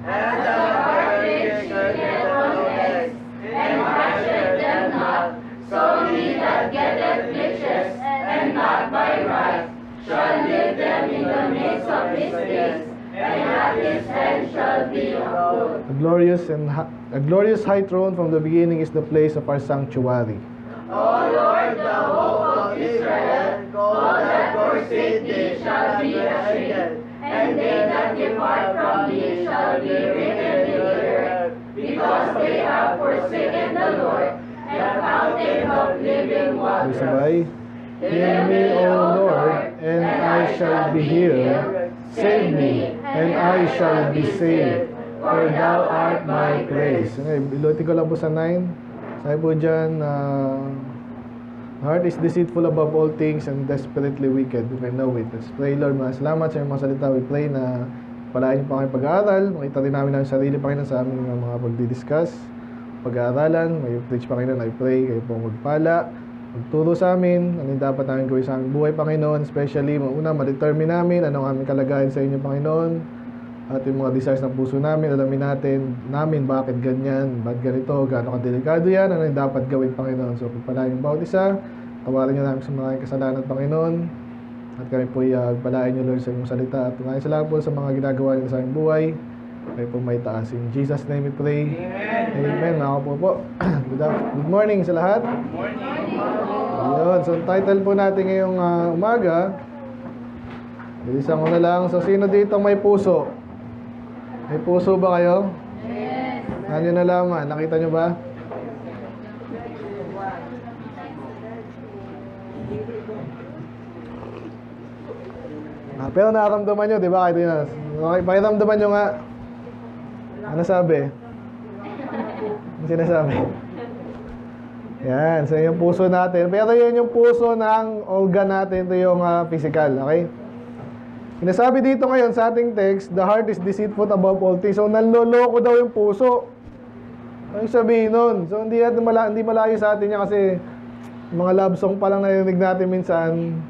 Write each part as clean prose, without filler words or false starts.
and the virgin girded and washeth them not. So he that getteth riches, and not by right, shall lead them in the midst of his days, and at his hand shall be of good. A glorious high throne from the beginning is the place of our sanctuary. O Lord, the hope of Israel, all that forsake thee shall be ashamed, and they that depart from thee shall be written in the earth, because they have forsaken the Lord, and fountain of living water. Sabay. Hear me, O Lord, and I shall be healed. Save me, and I shall be saved, for thou art my praise. Okay, ilutin ko lang po sa 9. Sabi po dyan, heart is deceitful above all things and desperately wicked. You can know it. Let's pray, Lord. Salamat sa iyong mga salita. We pray na palain niyo pa kayong pag-aaral. Makita rin namin ang sarili, Panginoon, sa aming mga pagdidiscuss, pag-aaralan. May preach, Panginoon. I pray kayo pong magpala, magturo sa amin, ano yung dapat namin gawin sa aming buhay, Panginoon. Especially, una, ma-determine namin anong aming kalagayan sa inyo, Panginoon. At yung mga desires ng puso namin, alamin namin bakit ganyan, bakit ganito, gaano kadelikado yan, ano yung dapat gawin, Panginoon. So, pagpalain yung bawat isa, tawarin niyo namin sa mga kasalanan, Panginoon. At kami po pagpalain niyo, Lord, sa inyong salita. At maraming salamat po sa mga ginagawa niyo sa aming buhay. Kayo po may taas. In Jesus' name we pray. Amen. Amen. Ako po. Good morning sa lahat. Good morning. Yun. So, title po natin ngayong umaga. Bilisan ko na lang. So, sino dito may puso? May puso ba kayo? Yes. Saan nyo nalaman? Nakita nyo ba? Pero nakaramdaman nyo, di ba? Okay, pakiramdaman nyo nga. Ano sabi? Ano sinasabi? Yan, so yung puso natin. Pero yun yung puso ng organ natin. Ito yung physical, okay? Sinasabi dito ngayon sa ating text, the heart is deceitful above all things. So, nanloloko daw yung puso. Ano yung sabihin nun? So, hindi malayo sa atin yan kasi mga love song pa lang narinig natin minsan.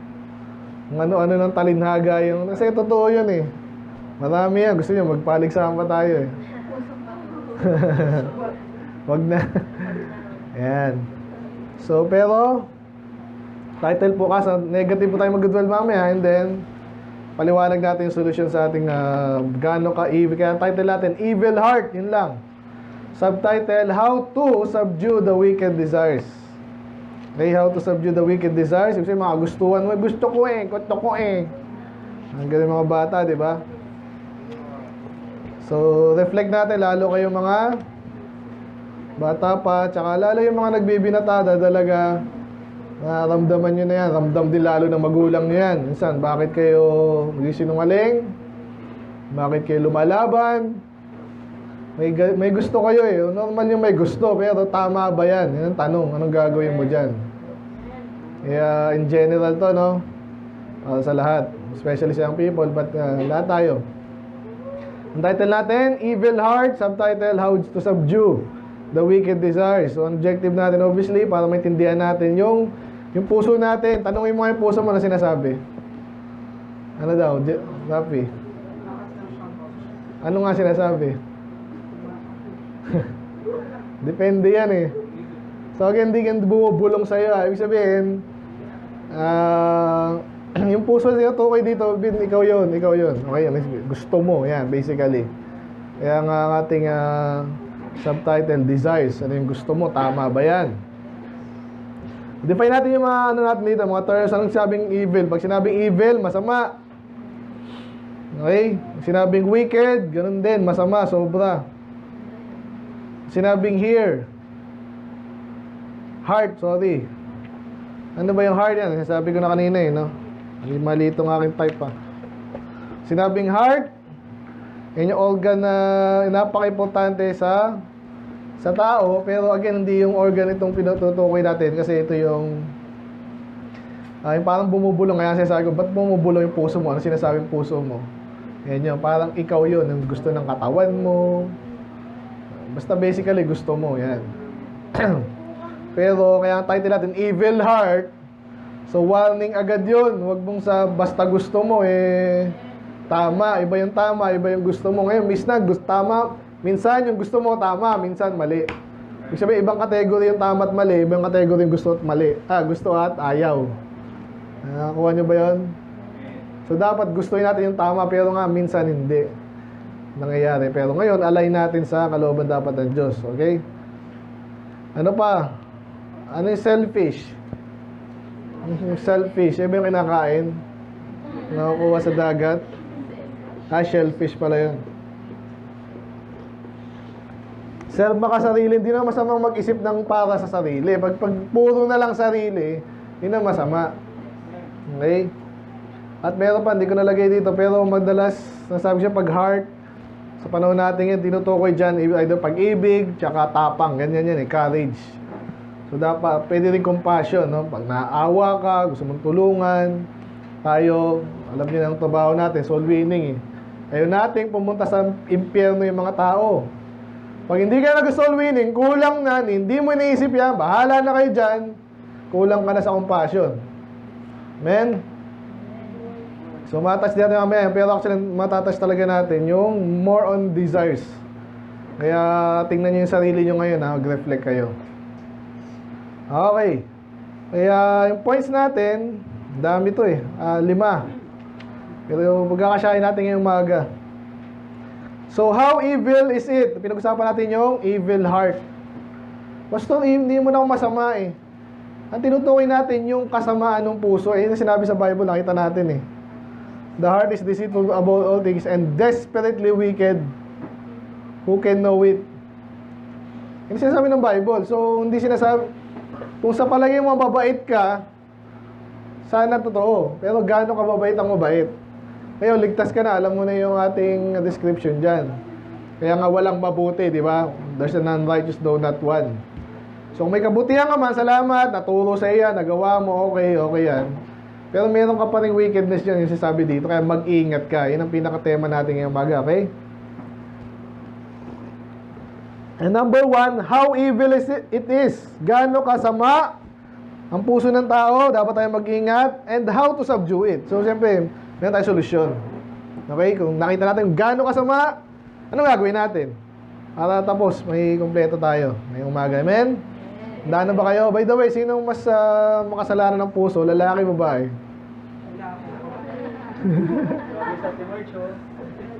Ano-ano ng talinhaga yung... Kasi totoo yun eh. Marami yan. Gusto nyo, magpaligsama pa tayo eh. Wag na. Ayan. So, pero, title po kasi, negative po tayo mag-dwell mamaya, and then, paliwanag natin yung solution sa ating gaano ka-evil. Kaya title natin, Evil Heart. Yun lang. Subtitle, How to Subdue the Wicked Desires. Okay, how to subdue the wicked desires. Kasi mga gustuhan mo, gusto ko eh. Ang galing mga bata, di ba? So, reflect natin, lalo kayong mga bata pa, tsaka lalo yung mga nagbibinatada talaga, nararamdaman nyo na yan. Ramdam din lalo ng magulang nyo yan. Minsan, bakit kayo magsisinungaling? Bakit kayo lumalaban? May gusto kayo eh. Normal yung may gusto, pero tama ba yan? Yan ang tanong. Anong gagawin mo dyan? Kaya in general to, no? Sa lahat. Especially sa young people, but lahat tayo. Ang title natin, Evil Heart. Subtitle, How to Subdue the Wicked Desires. So, ang objective natin, obviously, para maintindihan natin yung puso natin. Tanungin mo yung puso mo na sinasabi. Ano daw? Rafi? Ano nga sinasabi? Depende yan eh. So again, hindi yan bumubulong sa'yo. Ibig sabihin, yung puso niya tukoy dito, ikaw yun. Okay, yan, gusto mo, yan, basically. Kaya nga ang ating subtitle, Desires. Ano yung gusto mo, tama ba yan? Define natin yung mga ano natin dito, mga terms. Anong sinabing evil? Pag sinabing evil, masama. Okay? Sinabing wicked, ganun din, masama, sobra. Sinabing heart. Ano ba yung heart yan? Sabi ko na kanina eh, no? Mali itong aking type pa. Sinabing heart, yan yung organ na napaka-importante sa tao, pero again, hindi yung organ itong pinututukoy natin kasi ito yung parang bumubulong. Kaya sinasabi ko, ba't bumubulong yung puso mo? Ano sinasabing puso mo? Yan yun, parang ikaw yun, yung gusto ng katawan mo. Basta basically gusto mo, yan. Pero kaya ang title natin, Evil Heart. So warning agad yun. Huwag mong basta gusto mo tama, iba yung gusto mo. Ngayon, tama, minsan yung gusto mo tama, minsan mali. Ibig sabihin, ibang kategory yung tama at mali, ibang kategory yung gusto at mali. Gusto at ayaw. Nakakuha nyo ba yun? So, dapat gustuin natin yung tama, pero nga, minsan hindi nangyayari. Pero ngayon, align natin sa kalooban dapat ng Diyos. Okay? Ano pa? Ano yung selfish? Yung selfish, iba yung kinakain? Nakukuha sa dagat? Shellfish pala yun. Makasarili, hindi na masamang mag-isip ng para sa sarili. Pag puro na lang sarili, hindi na masama. Okay? At meron pa, hindi ko nalagay dito, pero madalas, nasabi siya pag heart, sa panahon natin yan, tinutukoy dyan, either pag-ibig, tsaka tapang, ganyan yan courage. So dapat, pwede rin compassion, no? Pag naawa ka, gusto mong tulungan, tayo, alam niyo na ang trabaho natin, soul winning Ayaw natin pumunta sa impyerno yung mga tao. Pag hindi ka nag-soul winning, kulang na, hindi mo iniisip yan, bahala na kayo dyan, kulang ka na sa compassion. Amen? So, matouch din natin mamaya. Pero actually, matouch talaga natin yung more on desires. Kaya, tingnan nyo yung sarili nyo ngayon, mag-reflect kayo. Okay. Kaya, yung points natin, dami to 5. Pero, magkakasyahin natin ngayong umaga. So, how evil is it? Pinag-usapan natin yung evil heart. Basta, hindi mo na masama Ang tinutukoy natin yung kasamaan ng puso. Yung sinabi sa Bible, nakita natin The heart is deceitful above all things and desperately wicked. Who can know it? Hindi sinasabi ng Bible. So, hindi sinasabi, kung sa palagay mo mababait ka, sana totoo. Pero gaano ka mabait ang mabait? Ngayon, ligtas ka na. Alam mo na yung ating description dyan. Kaya nga walang mabuti, di ba? There's a non-righteous, though not one. So, kung may kabutihan ka man, salamat. Naturo sa iya, nagawa mo, okay yan. Pero meron ka pa rin wickedness dyan, yung sinasabi dito. Kaya mag-ingat ka. Yan ang pinaka-tema natin ngayong umaga, okay? And number 1, how evil is it is. Gaano kasama ang puso ng tao, dapat tayo mag-ingat. And how to subdue it. So, siyempre, meron tayong solusyon. Okay? Kung nakita natin gaano kasama, anong gagawin natin? Para tapos, may kumpleto tayo ngayong umaga. Amen? Daan na ba kayo? By the way, sinong mas makasalanan ng puso? Lalaki, babae?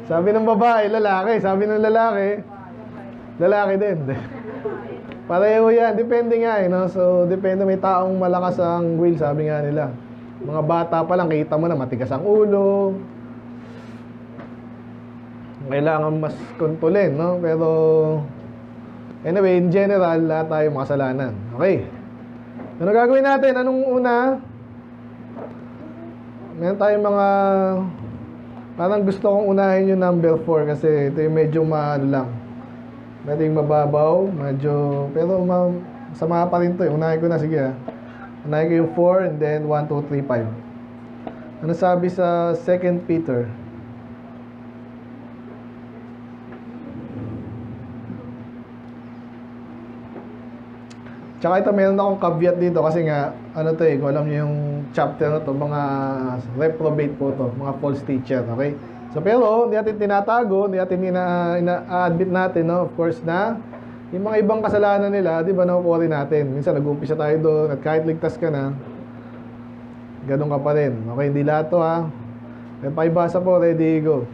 Sabi ng babae, lalaki. Sabi ng lalaki, lalaki din. Pareho yan. Depende nga no? So, depende. May taong malakas ang will, sabi nga nila. Mga bata pa lang, kita mo na matigas ang ulo. Kailangan mas kontrolin, no? Pero anyway, in general, lahat tayo makasalanan. Okay. Ano gagawin natin? Anong una? Meron tayong mga parang gusto kong unahin yung number 4 kasi ito yung medyo maano lang. Medyo mababaw, medyo pero masama pa rin to. Unahin ko na, sige Unahin ko yung 4 and then 1, 2, 3, 5. Ano sabi sa 2 Peter? Tsaka ito, meron akong caveat dito kasi nga, ano to kung alam niyo yung chapter na to, mga reprobate po to, mga false teacher, okay? So, pero, hindi natin tinatago, hindi natin ina-admit natin, no? Of course na, yung mga ibang kasalanan nila, di ba, nakukuha rin natin. Minsan, nag-umpisa tayo doon, at kahit ligtas ka na, ganun ka pa rin. Okay, hindi lahat to, May paibasa po, ready, go.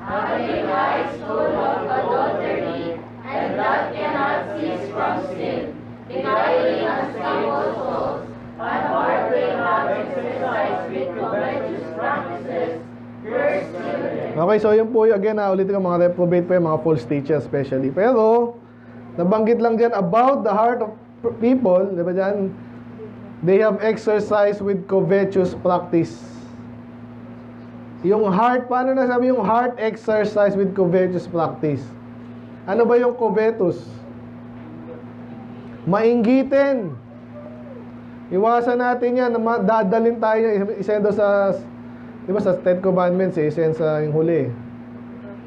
Having eyes full of adultery, and that cannot cease from sin, beguiling unstable souls, and heart they have exercised with covetous practices, cursed children. Okay, so yun po again, ulitin ko, mga reprobate po yung mga false teachers especially. Pero, nabanggit lang dyan about the heart of people, di ba dyan? They have exercised with covetous practice. Yung heart, paano nasabi yung heart exercise with covetous practice? Ano ba yung covetous? Mainggitin. Iwasan natin yan. Dadalhin tayo. Isa doon sa, di ba sa 10 commandments, isa yan sa yung huli.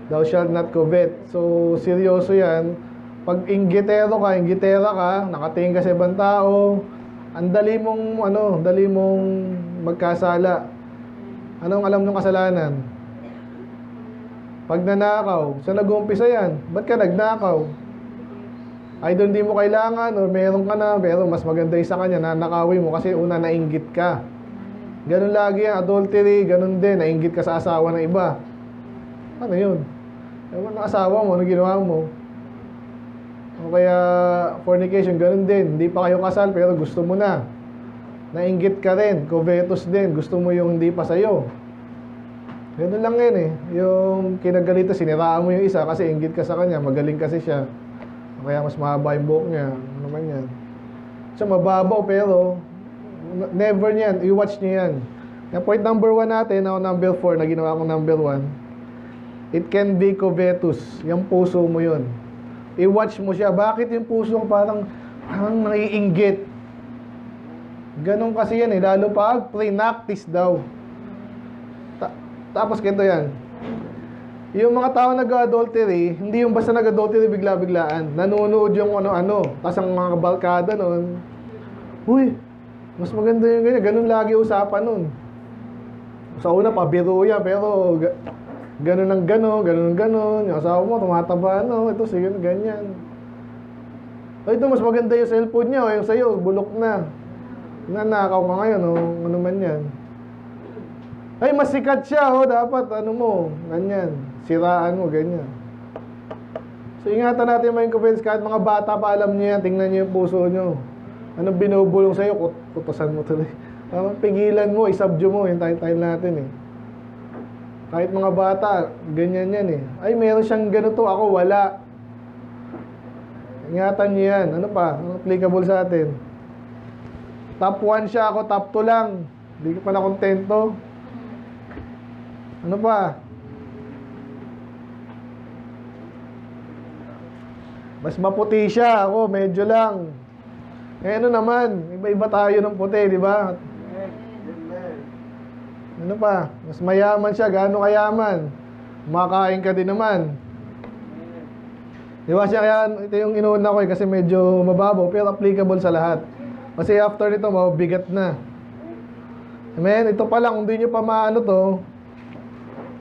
Thou shalt not covet. So, seryoso yan. Pag inggitero ka, inggitera ka, nakatingin ka sa ibang tao, ang dali mong magkasala. Anong alam ng kasalanan? Pag nanakaw, saan nag-uumpisa yan? Ba't ka nagnakaw? Either hindi mo kailangan or meron ka na, pero mas maganda yung sa kanya, nanakawin mo kasi una nainggit ka. Ganun lagi yan, adultery, ganun din, nainggit ka sa asawa ng iba. Ano yun? Ewan ng asawa mo, ano ginawa mo? O kaya fornication, ganun din, hindi pa kayo kasal pero gusto mo na. Nainggit ka rin, covetous din, gusto mo yung hindi pa sa'yo. Ganun lang yan eh. Yung kinagalita, siniraan mo yung isa kasi inggit ka sa kanya, magaling kasi siya. Kaya mas mahaba yung buhok niya. Ano naman yan? So, mababaw pero never niyan. I-watch niyo yan. Yung point number 1 natin, ako number 4 na ginawa kong number 1. It can be covetous. Yung puso mo yun. I-watch mo siya. Bakit yung puso ko parang naiinggit? Ganon kasi yan eh. Lalo pag pre-practice daw. Tapos ganito yan. Yung mga tao nag-adultery, hindi yung basta nag-adultery bigla-biglaan. Nanonood yung ano-ano. Tapos ang mga kabalkada nun, uy, mas maganda yung ganyan. Ganun lagi usapan nun. Sa una, pabiro yan. Pero ganun ang gano'n, ganun ang gano'n. Yung asawa mo, tumataba, ano. Ito, sige, ganyan. O ito, mas maganda yung cellphone niya. O yung sa'yo, bulok na. Nanakaw ka ngayon, o ano man yan. Ay, mas sikat siya, oh, dapat, ano mo, ganyan, siraan mo, ganyan. So, ingatan natin mga incumbents, kahit mga bata pa, alam niyo yan, tingnan niyo yung puso niyo. Anong binubulong sa'yo, kutusan mo tuloy. Pigilan mo, isubdue mo, hintayin natin eh. Kahit mga bata, ganyan yan eh. Ay, meron siyang ganito, ako wala. Ingatan niyo yan. Ano pa? Ano applicable sa atin? Top 1 siya, ako top 2 lang. Hindi ka pa na kontento. Ano pa? Mas maputi siya, ako medyo lang. Eh ano naman, iba-iba tayo ng puti, di ba? Ano pa? Mas mayaman siya, gaano kayaman? Makain ka din naman. Di ba siya, kaya ito yung inuuna ko eh, kasi medyo mababaw, pero applicable sa lahat. Kasi after nito, mabigat na. Amen, ito pa lang, kung di nyo pa maano to,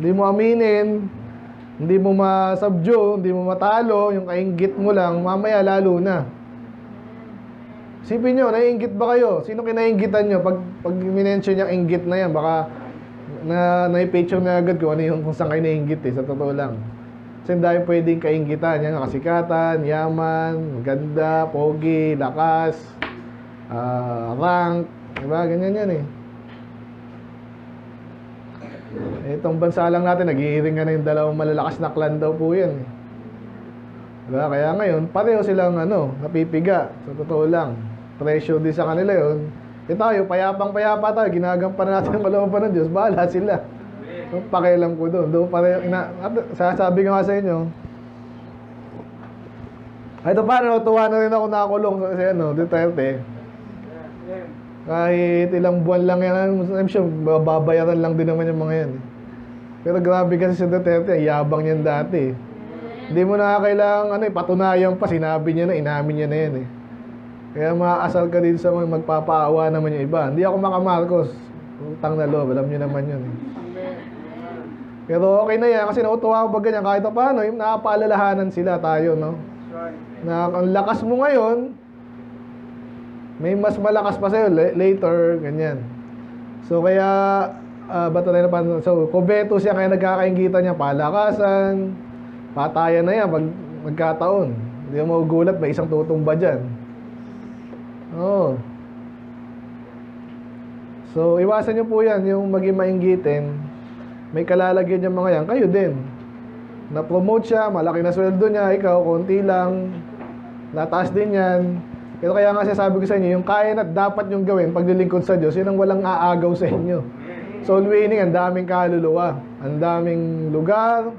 hindi mo aminin, hindi mo ma-subdue, hindi mo matalo, yung kainggit mo lang, mamaya lalo na. Isipin nyo, naiinggit ba kayo? Sino kinainggitan nyo? Pag minention yung inggit na yan, baka na-picture na agad kung ano yung kung saan kayo nainggit eh, sa totoo lang. Kasi dahil pwedeng kainggitan, yan, kasikatan, yaman, ganda, pogi, lakas, rank, diba? Ganyan yan eh. Itong bansa lang natin, nag-iiring nga na yung dalawang malalakas na clan daw po yan eh. Diba? Kaya ngayon, pareho silang napipiga. Sa totoo lang, presyo din sa kanila yun. E tayo, payapang-payapa tayo, ginagampanan natin ang kalooban ng Diyos, bahala sila. So, pakialam ko doon. Doon pareho, sasabi nga sa inyo, ito paano, tuwa na rin ako nakakulong sa Duterte. Kahit ilang buwan lang yan, I'm sure, babayaran lang din naman yung mga yan. Pero grabe kasi si Duterte, yabang niyan dati. Hindi mo na kailangan patunayan pa, sinabi niya na, inamin niya na yan eh. Kaya maaasal ka din sa mga magpapaawa naman yung iba. Hindi ako Marcos, utang na loob, alam niyo naman yun eh. Pero okay na yan, kasi nautuwa ko ba ganyan, kahit paano, yung nakapaalalahanan sila tayo, no? Na ang lakas mo ngayon, may mas malakas pa sa'yo later, ganyan. So, kaya, ba't tayo na paano? So, covetous siya, kaya nagkakaingitan niya, palakasan, patayan na yan, pag magkataon. Hindi mo magugulat, may isang tutumba dyan. Oo. So, iwasan niyo po yan, yung maging mainggitin. May kalalagyan yung mga yan, kayo din. Na-promote siya, malaki na sweldo niya, ikaw, konti lang, nataas din yan. Pero kaya nga sabi ko sa inyo, yung kaya na dapat yung gawin paglilingkod sa Diyos, yun ang walang aagaw sa inyo. Soul winning, ang daming kaluluwa, ang daming lugar.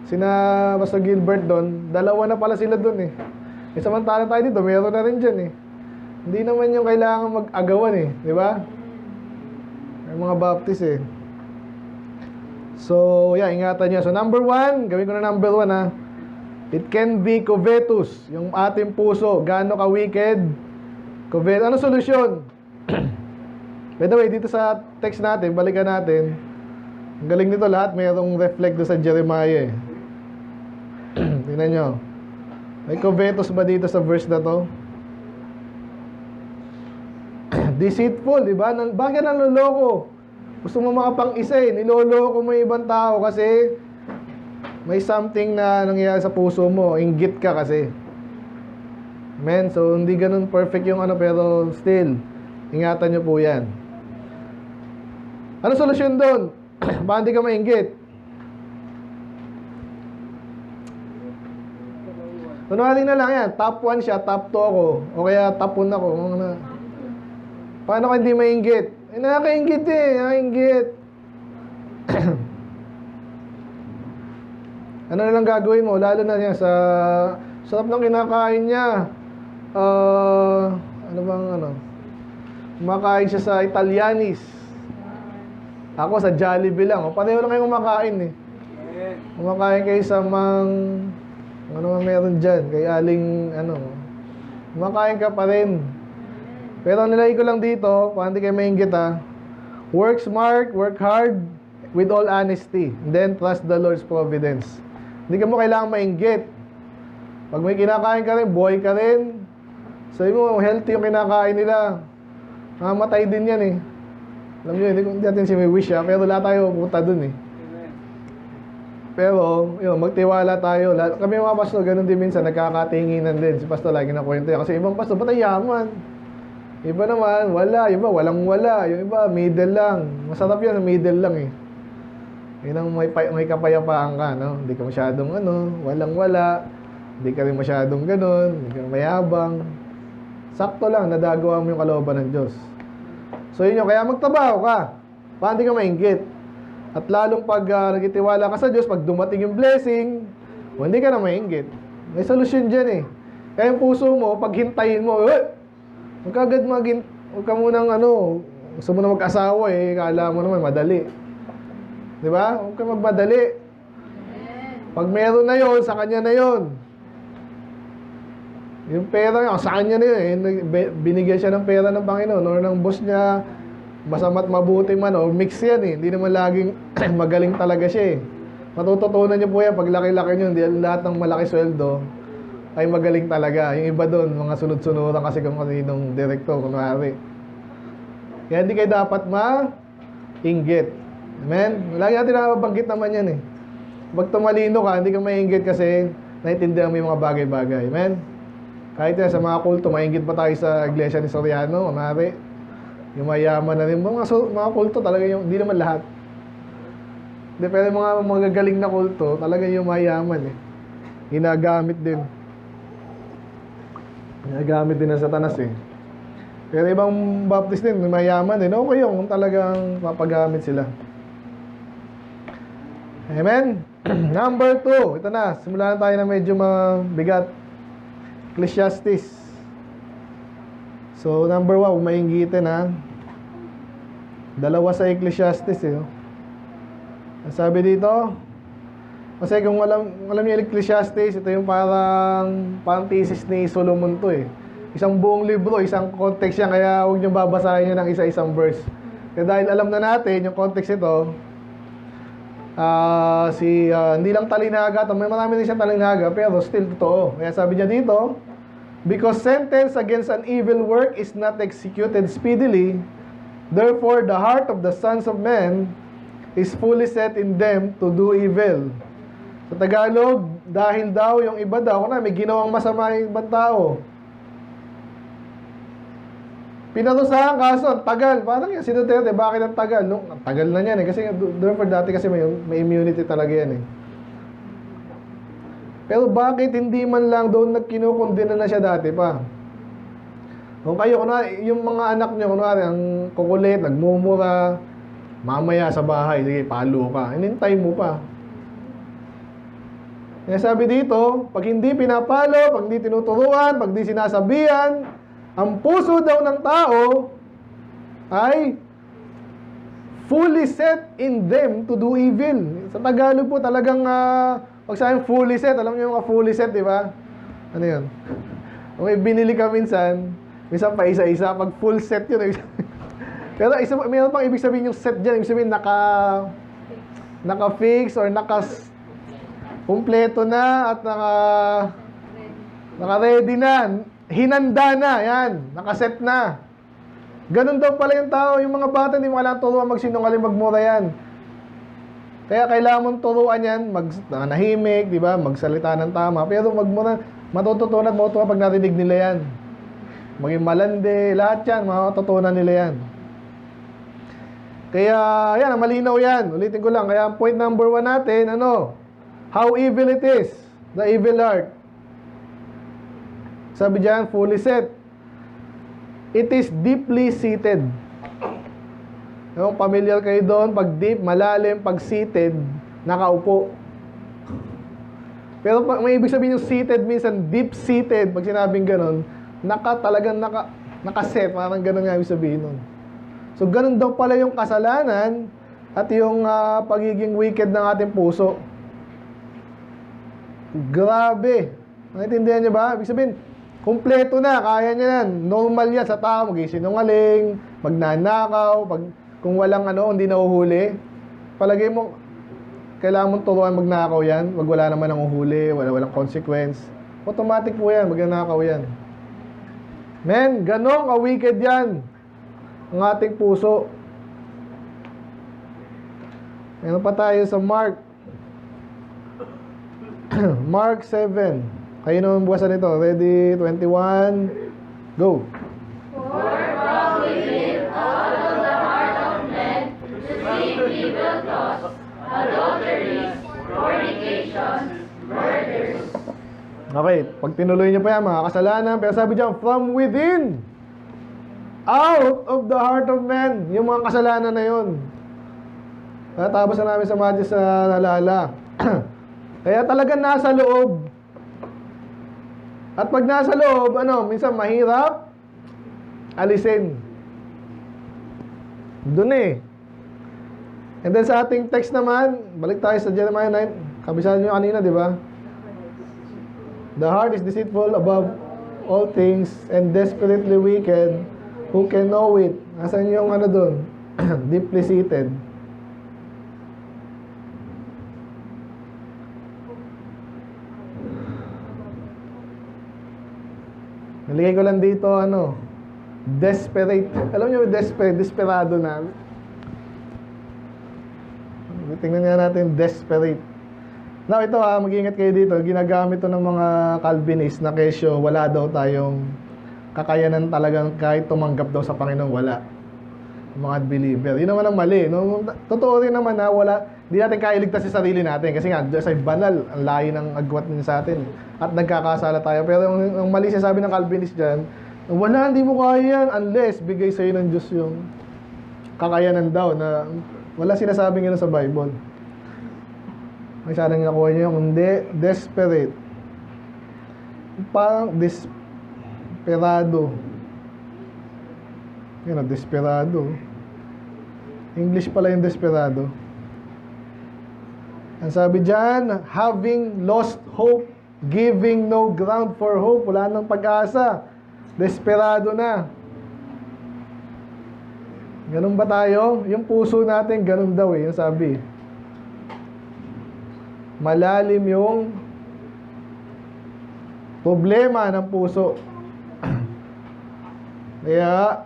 Sina Pastor Gilbert doon, dalawa na pala sila doon eh. E samantalang tayo dito, meron na rin dyan eh. Hindi naman yung kailangan mag-agawan eh, di ba? May mga baptist eh. So, yeah, ingatan niyo. So, number 1, gawin ko na number 1 ha. It can be covetous, yung ating puso, gaano ka-wicked, covetous. Ano solusyon? By the way, dito sa text natin, balikan natin, Ang galing nito lahat, mayroong reflect doon sa Jeremiah eh. Tingnan nyo. May covetous ba dito sa verse na to? Deceitful, di ba? Bakit nanloloko? Gusto mo makapang-isa eh. Niloloko mo yung ibang tao kasi may something na nangyayari sa puso mo. Inggit ka kasi. Amen? So, hindi ganun perfect yung ano, pero still, ingatan nyo po yan. Ano solusyon doon? Bakit hindi ka mainggit? Tunwaling na lang yan. Top 1 siya, top 2 ako. O kaya top 1 ako. Paano ka hindi mainggit? Eh, nakakainggit eh. Nakakainggit. Ano na lang gagawin mo? Lalo na yan sa sarap ng kinakain niya. Ano bang ano? Kumakain siya sa Italianis. Ako sa Jollibee lang. O, pareho lang kayo kumakain eh. Kumakain kayo sa ano man meron dyan. Kay Aling ano. Kumakain ka pa rin. Pero nilagay ko lang dito, para hindi kayo mainggit ha. Work smart, work hard, with all honesty. And then trust the Lord's providence. Hindi ka mo kailangan mainggit. Pag may kinakain ka rin, buhay ka rin. Sabi mo, healthy yung kinakain nila. Mamatay din yan eh. Alam nyo, hindi natin si may wish ha, pero wala tayo pupunta dun eh. Pero, yun, magtiwala tayo. Kami mga pastor, ganun din minsan, nagkakatinginan din. Si pastor lagi na kwento yan. Kasi ibang pastor, ba't ay yaman? Iba naman, wala. Iba, walang-wala. Yung iba, middle lang. Masarap yan, middle lang eh. Yun ang may kapayapaan ka, no? Hindi ka masyadong walang-wala. Hindi ka rin masyadong ganun. Hindi ka mayabang. Sakto lang, nadagawa mo yung kalooban ng Diyos. So yun yung, kaya magtrabaho ka. Paano hindi ka mainggit? At lalong pag nagtitiwala ka sa Diyos, pag dumating yung blessing, hindi ka na mainggit. May solusyon dyan eh. Kaya yung puso mo, pag hintayin mo, huwag ka agad huwag ka munang gusto mo na mag-asawa eh, kala mo naman madali. Di ba? Huwag ka magmadali. Pag meron na yon, sa kanya na yon. Yung pera niya, sa kanya na yun eh. Binigyan siya ng pera ng Panginoon or ng boss niya, masama't mabuti man, o mix yan eh. Hindi naman laging magaling talaga siya eh. Matututunan niyo po yan, pag laki-laki niyo, hindi lahat ng malaki sweldo ay magaling talaga. Yung iba doon, mga sunod-sunuran kasi kung kaninong direktor, kunwari. Kaya hindi kayo dapat ma-inggit. Amen? Lagi natin nababanggit naman yan eh. Pag tumalino ka, hindi ka ma-inggit kasi naiintindihan mo yung mga bagay-bagay. Amen? Kahit yan, sa mga kulto, ma-inggit pa tayo sa iglesia ni Soriano, kunwari. Yung mayaman na rin. Mga kulto talaga yung, hindi naman lahat. Hindi, pero mga magagaling na kulto, talaga yung mayaman eh. Ginagamit din. Ginagamit din ng Satanas eh. Pero ibang Baptist din, mayaman din. Okay yung kung talagang mapagamit sila. Amen? Number 2. Ito na. Simulan tayo na medyo mabigat. Ecclesiastes. So, number 1, mainggitin ha. Dalawa sa Ecclesiastes eh. Sabi dito, kasi kung alam niyo Ecclesiastes, ito yung parang thesis ni Solomon to eh. Isang buong libro, isang context yan, kaya huwag niyo babasahin niyo ng isa-isang verse. Kaya dahil alam na natin yung context ito, hindi lang talinaga, may marami din siyang talinaga, pero still totoo. Kaya sabi niya dito, because sentence against an evil work is not executed speedily, therefore the heart of the sons of men is fully set in them to do evil. Sa Tagalog, dahil daw yung iba daw, may ginawang masama yung ibang tao. Pinarusahan kaso, ang tagal. Parang yan, si Duterte, bakit ang tagal? No? Ang tagal na yan eh. Kasi therefore dati kasi may immunity talaga yan eh. Pero bakit hindi man lang doon kinukundina na siya dati pa? Kung kayo, kunwari, yung mga anak nyo, kunwari, ang kukulit, nagmumura, mamaya sa bahay, sige, palo ka. Inintay mo pa. Kaya sabi dito, pag hindi pinapalo, pag hindi tinuturuan, pag hindi sinasabihan, ang puso daw ng tao ay fully set in them to do evil. Sa Tagalog po talagang, pag sabi fully set, alam niyo yung mga fully set, di ba? Ano yun? Kung may binili ka minsan pa isa-isa, pag full set yun. Pero mayroon pang ibig sabihin yung set dyan, ibig sabihin naka-fix or kumpleto na at naka-ready na, hinanda na, yan, nakaset na. Ganun daw pala yung tao, yung mga bata, hindi mo kailangan turuan magsinungaling, magmura yan. Kaya kailangan mong turuan yan, nahimik, di ba, magsalita ng tama, pero magmura, matututunan mo ito pag narinig nila yan. Maging malandi, lahat yan, matutunan nila yan. Kaya, yan, malinaw yan. Ulitin ko lang. Kaya, point number 1 natin, how evil it is. The evil heart. Sabi dyan, fully set. It is deeply seated. Yung familiar kayo doon, pag deep, malalim, pag seated, nakaupo. Pero may ibig sabihin yung seated, minsan deep seated, pag sinabing ganun, talagang nakaset, parang ganun nga ibig sabihin nun. So, ganun daw pala yung kasalanan at yung pagiging wicked ng ating puso. Grabe. Naintindihan niyo ba? Ibig sabihin, kumpleto na, kaya niya yan. Normal yan sa tao, mag-isinungaling, magnanakaw, kung walang hindi nahuhuli. Palagay mo, kailangan mong turuan magnakaw yan, wag wala naman ang uhuli, walang consequence. Automatic po yan, magnanakaw yan. Men, ganong ka-wicked yan ang ating puso. Meron pa tayo sa Mark. Mark 7. Kayo naman buwasan ito. Ready? 21. Go. For from within, out of the heart of men, proceed evil thoughts, adulteries, fornications, murders. Okay, pag tinuloy niyo pa yan, mga kasalanan, pero sabi diyan, from within, out of the heart of man, yung mga kasalanan na yun. Tapos na namin sa Madya sa nalala. Kaya talagang nasa loob. At pag nasa loob, minsan mahirap alisin. Doon eh. And then sa ating text naman, balik tayo sa Jeremiah 9. Kabisado nyo kanina, di ba? The heart is deceitful above all things and desperately wicked. Who can know it? Asan yung doon? Deeply seated. Naligay ko lang dito, desperate. Alam niyo, desperado na. Tingnan nga natin, desperate. Now, ito mag-ingat kayo dito. Ginagamit to ng mga Calvinist na kesyo, wala daw tayong kakayanan talagang kahit tumanggap daw sa Panginoon, wala. Mga believer. Yun naman ang mali. No? Totoo rin naman na wala. Hindi natin kaya iligtas sa sarili natin. Kasi nga, Diyos ay banal. Ang layo ng agwat niya sa atin. At nagkakasala tayo. Pero ang mali siya sabi ng Calvinist dyan, wala, hindi mo kaya yan unless bigay sa'yo ng Diyos yung kakayanan daw na wala sinasabing yun sa Bible. May sana nakuha niyo yung desperate. Parang desperado. Yan, desperado. English pala yung desperado. Ang sabi dyan, having lost hope, giving no ground for hope. Wala nang pag-asa. Desperado na. Ganun ba tayo? Yung puso natin, ganun daw yung sabi. Malalim yung problema ng puso. Kaya,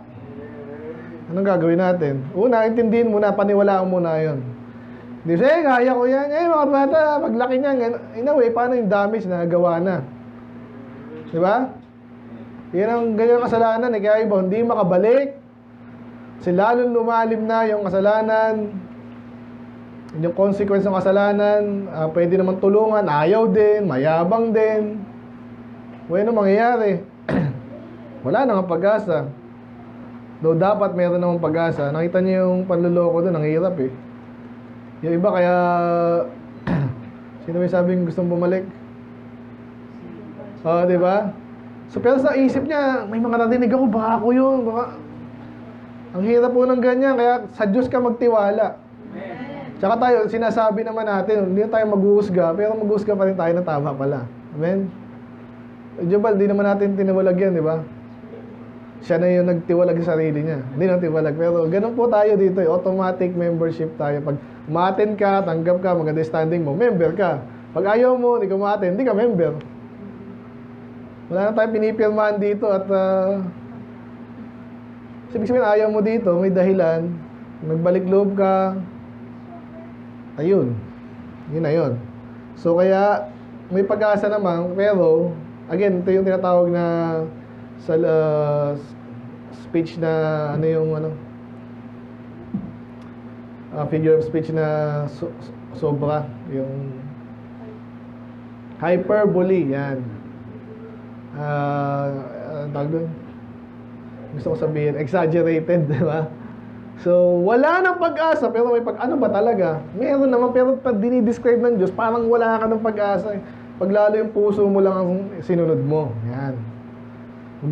anong gagawin natin? Una, intindihin muna, paniwalaan muna yun. Di siya, kaya ko yan. Mga bata, paglaki niyan, in a way, paano yung damage na nagawa na? Di ba? Yan ang ganyan kasalanan. Kaya iba, hindi makabalik. Kasi lalong lumalim na yung kasalanan. Yung consequence ng kasalanan, pwede naman tulungan, ayaw din, mayabang din. Bueno, mangyayari. Wala nang pag-asa. Though dapat meron namang pag-asa. Nakita niyo yung panluloko doon, ang hirap eh. Yung iba kaya, sino may sabing gustong bumalik? Di ba? So, pero sa isip niya, may mga narinig ako, baka ako yun, baka... Ang hirap po ng ganyan, kaya sa Diyos ka magtiwala. Tsaka tayo, sinasabi naman natin, hindi tayo maghuhusga, pero maghuhusga pa rin tayo na tama pala. Amen? Jubal, di naman natin tiniwalag yan, di ba? Siya na yung nagtiwalag sa sarili niya. Hindi nagtiwalag. Pero ganun po tayo dito. Automatic membership tayo. Pag ma-attend ka, tanggap ka, maganda yung standing mo, member ka. Pag ayaw mo, hindi ka ma-attend, hindi ka member. Wala na tayong pinipirmahan dito at ibig sabihin ayaw mo dito, may dahilan, nagbalik loob ka, ayun. Yun na yun. So kaya may pag-asa naman, pero again, ito yung tinatawag na sa speech na ano yung figure of speech na sobra, yung hyperbole, yan. Tawag doon, gusto ko sabihin, exaggerated, di ba? So, wala nang pag-asa, pero may ano ba talaga? Meron naman, pero pag dinidescribe ng Diyos, parang wala ka ng pag-asa. Pag lalo yung puso mo lang ang sinunod mo. Yan.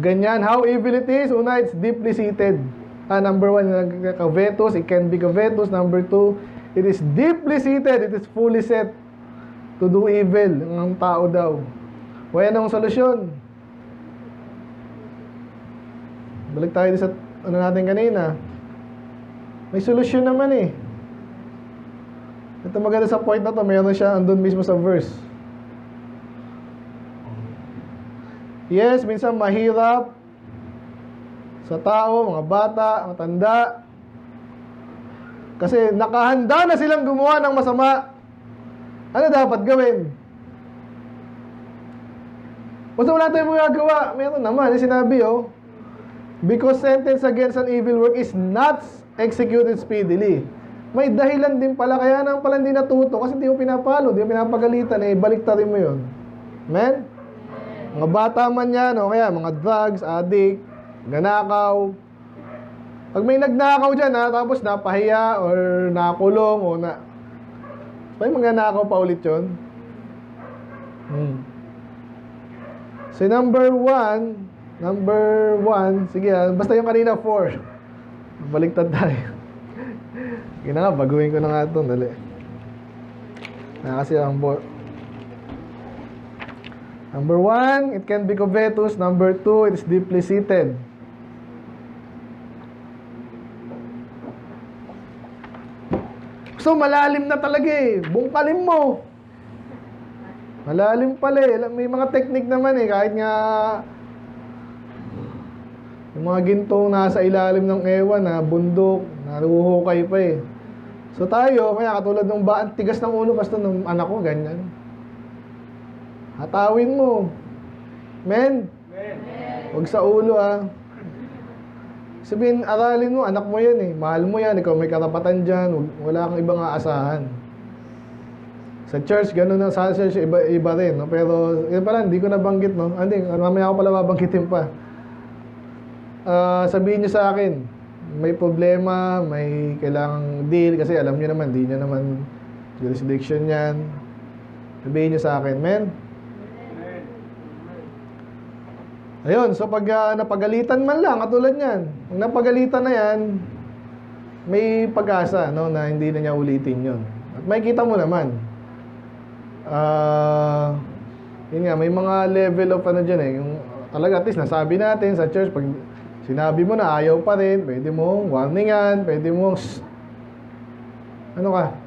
Ganyan, how evil it is. Una, it's deeply seated. Number 1, covetous, it can be covetous. Number 2, it is deeply seated, it is fully set to do evil. Ang tao daw. O yan ang solusyon. Balik tayo sa ano natin kanina. May solusyon naman eh. Ito maganda sa point na to, mayroon siya andun mismo sa verse. Yes, minsan mahirap sa tao, mga bata, matanda. Kasi nakahanda na silang gumawa ng masama. Ano dapat gawin? Basta wala tayong magagawa. Meron naman, sinabi because sentence against an evil work is not executed speedily. May dahilan din pala, kaya nang pala hindi natuto kasi hindi mo pinapalo, hindi mo pinapagalitan, baliktarin mo yun. Amen? Mga bata man yan, o kaya mga drugs, addict, nanakaw. Pag may nagnakaw dyan, tapos napahiya or nakulong o may mga nanakaw pa ulit yun. So number one, sige basta yung kanina 4. Baliktad tayo. Sige na nga, baguhin ko na nga ito. Dali. Kasi ang number 1, it can be covetous. Number 2, it is deeply seated. So malalim na talaga bungkalin mo. Malalim pala May mga technique naman kahit nga yung mga gintong nasa ilalim ng ewan bundok, naruhukay pa So tayo, kaya katulad ng tigas ng ulo basta ng anak ko, ganyan. Hatawin mo. Men? Huwag sa ulo Sabihin, aralin mo, anak mo yan mahal mo yan, ikaw may karapatan dyan, wala kang ibang aasahan. Sa church, gano'n na, sa church, iba rin, Pero, yun pala, hindi ko nabanggit, Hindi, mamaya ako pala babanggitin pa. Sabihin nyo sa akin, may problema, may kailangang deal, kasi alam nyo naman, di nyo naman jurisdiction yan. Sabihin nyo sa akin, men? Ayun, so pag napagalitan man lang, katulad yan, kung napagalitan na yan, may pag-asa, na hindi na niya ulitin yun. At makikita mo naman, yun nga, may mga level of dyan yung talaga, at least nasabi natin sa church, pag sinabi mo na ayaw pa rin, pwede mong warningan, pwede mong ano ka?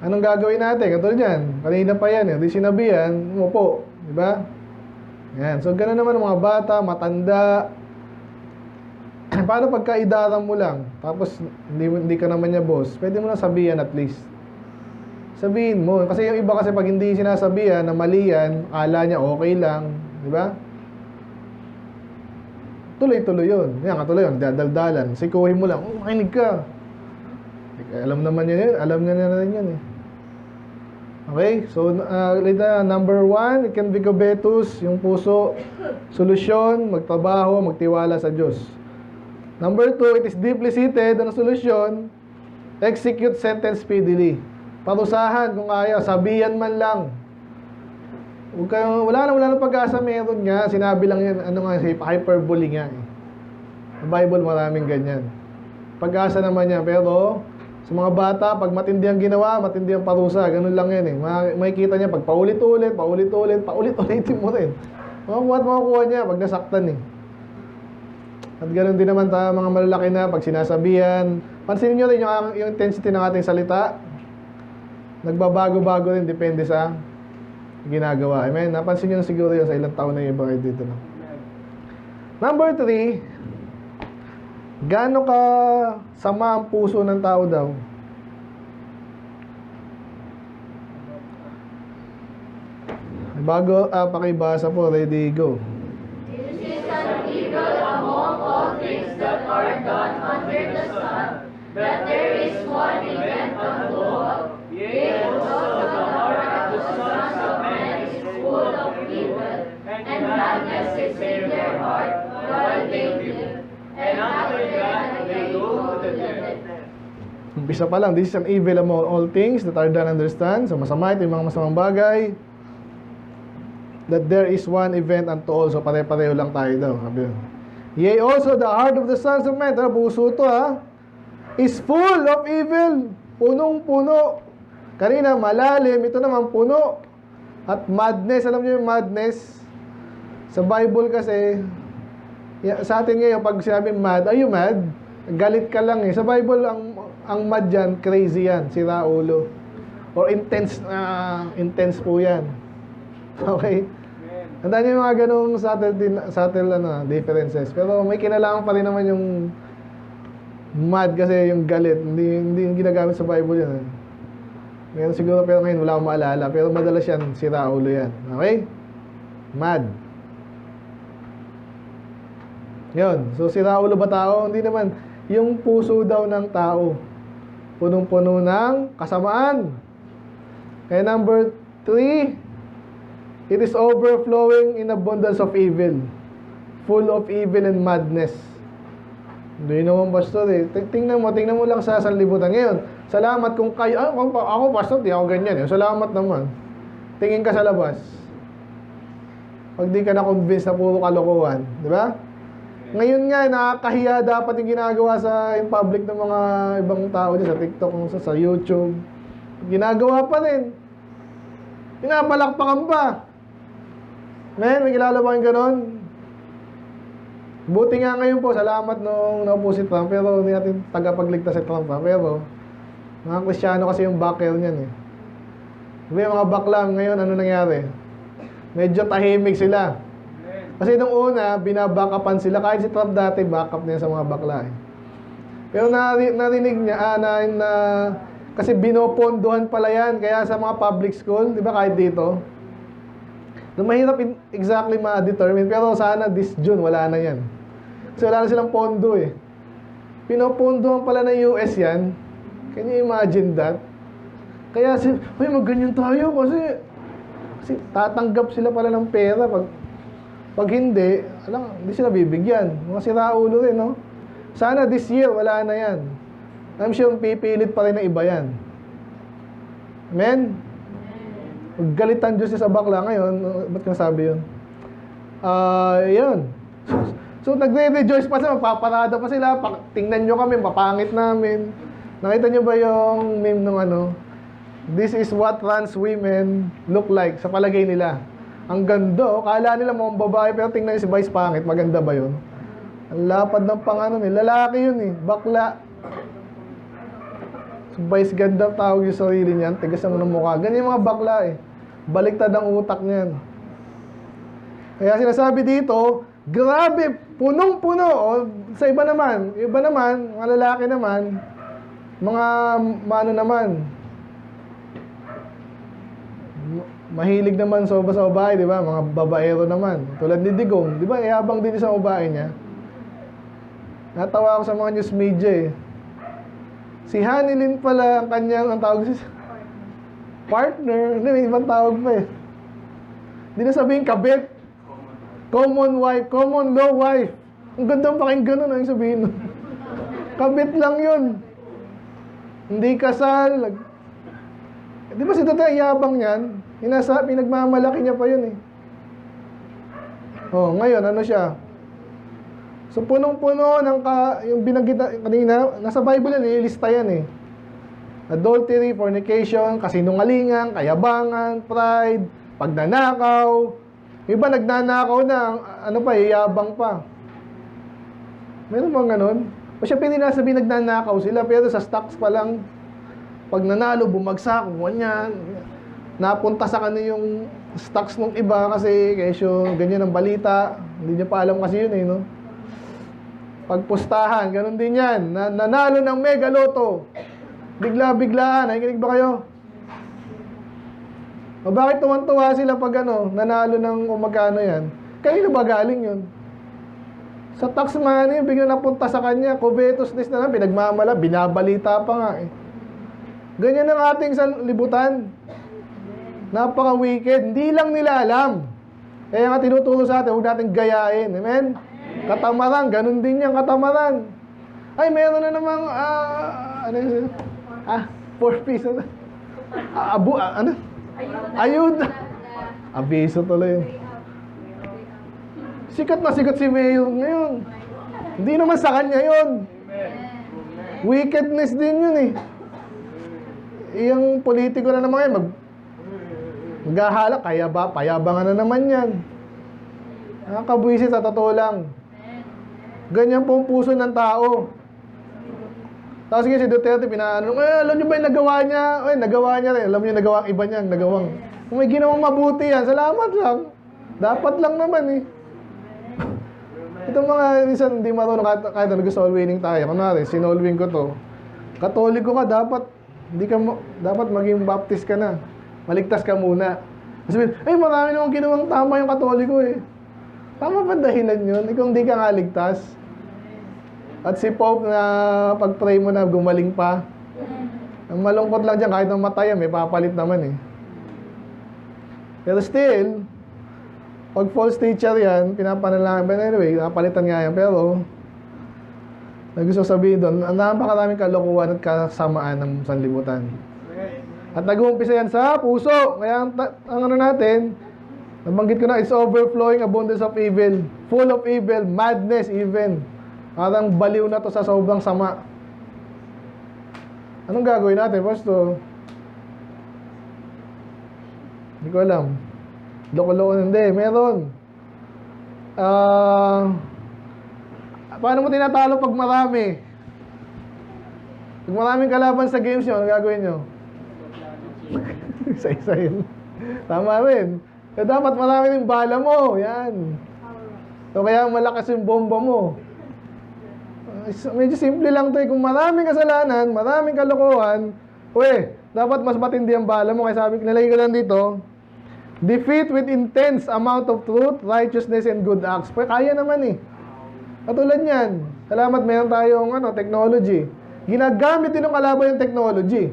Anong gagawin natin? Katulad yan, kanina pa yan di sinabihan, umupo, di ba? Yan, so gano'n naman ang mga bata, matanda. Paano pagka idarang mo lang, tapos hindi ka naman niya boss, pwede mo na sabihan at least. Sabihin mo, kasi yung iba kasi pag hindi sinasabihan na mali yan, akala niya okay lang, di ba? Tuloy-tuloy yun. Yan, katuloy yun, dadaldalan. Sikuhin mo lang, makinig ka. Alam naman yun, alam niya na rin yun Okay, so number 1, it can be covetous, yung puso, solusyon, magtrabaho, magtiwala sa Diyos. Number 2, it is deeply seated, ang solusyon, execute sentence speedily. Parusahan kung ayaw, sabihan man lang. Wala na pag-asa, meron nga, sinabi lang yan, hyperbole nga Sa Bible maraming ganyan. Pag-asa naman yan, pero sa mga bata, pag matindi ang ginawa, matindi ang parusa. Ganun lang yan Makikita niya, pag paulit-ulitin mo rin. Makukuha at makukuha niya pag nasaktan eh. At ganoon din naman tayo mga malalaki na pag sinasabihan. Pansinin nyo rin yung intensity ng ating salita. Nagbabago-bago rin, depende sa ginagawa. Amen? Napansin nyo na siguro yun sa ilang taon na yung iba dito. No? Number 3, gaano ka sama ang puso ng tao daw? Bago, pakibasa po, ready, go. This is an evil among all things that are done under the sun, that there is one event unto all. Yea, also the heart of the sons of men is full of evil, and madness is in their heart while they live, and after that they go to death. Umpisa pa lang, this is an evil among all things that are done under the sun. So masama ito yung mga masamang bagay. That there is one event unto all. So pare-pareho lang tayo daw. Yea, also the heart of the sons of men, puso to is full of evil. Punong-puno. Kanina malalim, ito naman puno. At madness, alam niyo yung madness? Sa Bible kasi, sa atin ngayon, pag sinabi mad, are you mad? Galit ka lang eh. Sa Bible, ang mad yan, crazy yan, sira ulo. Or intense po yan. Okay? Tandaan niyo yung mga ganung subtle differences. Pero may kinalaman pa rin naman yung mad kasi yung galit. Hindi yung ginagamit sa Bible yan. Meron siguro pero ngayon wala akong maalala. Pero madalas yan, sira ulo yan. Okay? Mad. Yun. So sira ulo ba tao? Hindi naman. Yung puso daw ng tao. Punong-puno ng kasamaan. Kaya number 3, it is overflowing in abundance of evil. Full of evil and madness. Hindi naman, pastor eh. Tingnan mo lang sa sanlibutan. Ngayon, salamat kung kayo, ako pastor, di ako ganyan eh. Salamat naman. Tingin ka sa labas. Pag di ka na-convince na puro kalokohan. Di ba? Ngayon nga, nakakahiya dapat yung ginagawa sa in public ng mga ibang tao dyan, sa TikTok, sa YouTube. Ginagawa pa rin. Pinapalakpakan pa. Ngayon, may kilala ba yung ganon? Buti nga ngayon po, salamat nung naupo si Trump, pero hindi natin tagapagligtas si Trump. Pero, mga Kristiyano kasi yung backer niyan eh. Diba yung mga bakla, ngayon ano nangyari? Medyo tahimik sila. Kasi nung una, binabackupan sila. Kahit si Trump dati, backup niya sa mga bakla eh. Pero narinig niya, kasi binopondohan pala yan. Kaya sa mga public school, di ba kahit dito, mahirap exactly ma-determine. Pero sana this June, wala na yan. Kasi wala na silang pondo eh. Pinopondohan pala ng US yan. Can you imagine that? Kaya, magganyan tayo kasi tatanggap sila pala ng pera. Pag hindi, hindi sila bibigyan. Mga siraulo rin, no? Sana this year, wala na yan. I'm sure pipilit pa rin ng iba yan. Amen? Galitan Diyos sa bakla ngayon. Ba't kang sabi yun? Yun. So, nagre-rejoice pa sila. Magpaparada pa sila. Tingnan nyo kami, papangit namin. Nakita nyo ba yung meme nung this is what trans women look like sa palagay nila. Ang ganda. Kala nila mga babae, pero tingnan nyo si Vice pangit. Maganda ba yun? Ang lapad ng pangano nila. Lalaki yun eh. Bakla. So, Vice ganda tawag yung sarili niyan. Tigas naman ng mukha. Ganyan yung mga bakla eh. Baliktad ang utak niyan. Kaya sinasabi dito, grabe, punong-puno. O, sa iba naman, mga lalaki naman, mga mano naman, mahilig naman sa babae, di ba? Mga babaero naman. Tulad ni Digong, di ba? Iabang din sa babae niya. Natawa ako sa mga news media eh. Si Hanilin pala ang kanyang, ang tawag siya, partner. May ibang tawag pa eh. Hindi na sabihin kabit. Common wife, common law wife. Ang gandang pakinggan nun, ang sabihin nun. Kabit lang yun. Hindi kasal. Di ba si Tatay yabang yan? Pinagmamalaki niya pa yun eh. Oh, ngayon, ano siya? So, punong-puno ng yung binanggit kanina, nasa Bible yan, nililista yan eh. Adultery, fornication, kasinungalingan, kayabangan, pride, pagnanakaw, Iba nagnanakaw na, ano pa, yabang pa. Meron bang ganun? O syempre hindi nasabi nagnanakaw sila, pero sa stocks pa lang, pag nanalo, bumagsak, ganyan. Napunta sa kanya yung stocks ng iba kasi kesyo ganyan ang balita. Hindi niya pa alam kasi yun eh, no? Pagpustahan, ganun din yan. Nanalo ng Mega Lotto. Bigla-biglaan. Nakikinig ba kayo? O bakit tuwan-tuwa sila pag nanalo ng kung magkano yan? Kanino ba galing yun? Sa tax money, bigla napunta sa kanya, covetousness na lang, pinagmamala, binabalita pa nga eh. Ganyan ang ating sanlibutan. Napaka-wicked. Hindi lang nila alam. Kaya nga tinuturo sa atin, huwag natin gayain. Amen? Katamaran, ganun din yan, katamaran. Ay, meron na namang, ano yun? 4 piso na. Ayuda. Abiso tuloy. Sikat na sikat si Mayor ngayon. Hindi naman sa kanya yun. Wickedness din yun eh. Yung politiko na naman yan, maghahalak, kaya ba, payabangan na naman yan. Nakakabwisit sa totoo lang. Ganyan po ang puso ng tao. Tapos si Duterte, pinaano, alam nyo ba yung nagawa niya? Ay, nagawa niya rin. Alam nyo yung nagawa ang iba niya, nagawang. Kung may ginawang mabuti yan, salamat lang. Dapat lang naman eh. Itong mga, minsan, hindi marunong kahit nag-soul winning tayo. Kunwari, sinolwing ko to. Katoliko ka, dapat maging baptist ka na. Maligtas ka muna. Sabihin, ay marami namang ginawang tama yung katoliko eh. Tama ba dahilan yun? Kung di ka nga ligtas. At si Pope na pag-pray mo na gumaling pa. Ang malungkot lang dyan, kahit namatay may papalit naman eh. Pero still, pag false teacher yan, pinapanalangin. But anyway, napalitan nga yan. Pero, gusto sabihin doon, napakaraming kalokohan at kasamaan ng sanlibutan. At nag-uumpisa yan sa puso. Kaya ang natin, nabanggit ko na, it's overflowing abundance of evil. Full of evil, madness even. Parang baliw na to sa sobrang sama. Anong gagawin natin, Pastor? Hindi ko alam. Loko-loko, hindi. Meron. Paano mo tinatalo pag marami? Pag maraming kalaban sa games nyo, anong gagawin nyo? Isa-isa yun. Tama rin. Kaya dapat marami rin bala mo. Yan. So kaya malakas yung bomba mo. Medyo simple lang to eh. Kung maraming kasalanan, maraming kalokohan, dapat mas matindi ang bala mo. Kaya sabi, nalagay ko lang dito, defeat with intense amount of truth, righteousness, and good acts. Kaya naman eh. Katulad yan. Salamat, meron tayong technology. Ginagamit din ng kalaban yung technology.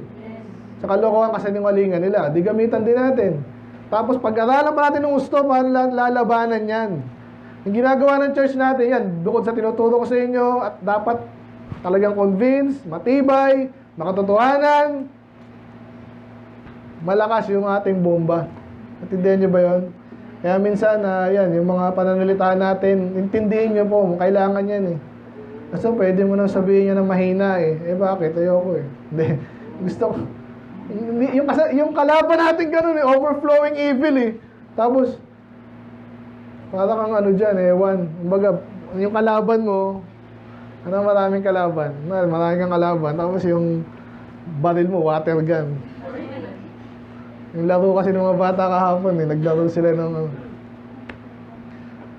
Sa kalokohan kasi ng walingan nila. Di gamitan din natin. Tapos pag-aralan pa natin ng gusto, paano lalabanan yan. Yung ginagawa ng church natin, yan, bukod sa tinuturo ko sa inyo, at dapat talagang convince, matibay, makatotohanan, malakas yung ating bomba. Natindihan nyo ba yun? Kaya minsan, yan, yung mga pananalita natin, intindihin nyo po, kailangan yan eh. Kasi pwede mo nang sabihin nyo na mahina eh. Bakit? Ayoko eh. Hindi. Gusto ko. Yung kalaban natin ganun eh, overflowing evil eh. Tapos, para kang dyan, ewan. Kumbaga, yung kalaban mo, maraming kalaban. Maraming kang kalaban. Tapos yung baril mo, water gun. Yung laro kasi ng mga bata kahapon, naglaro sila ng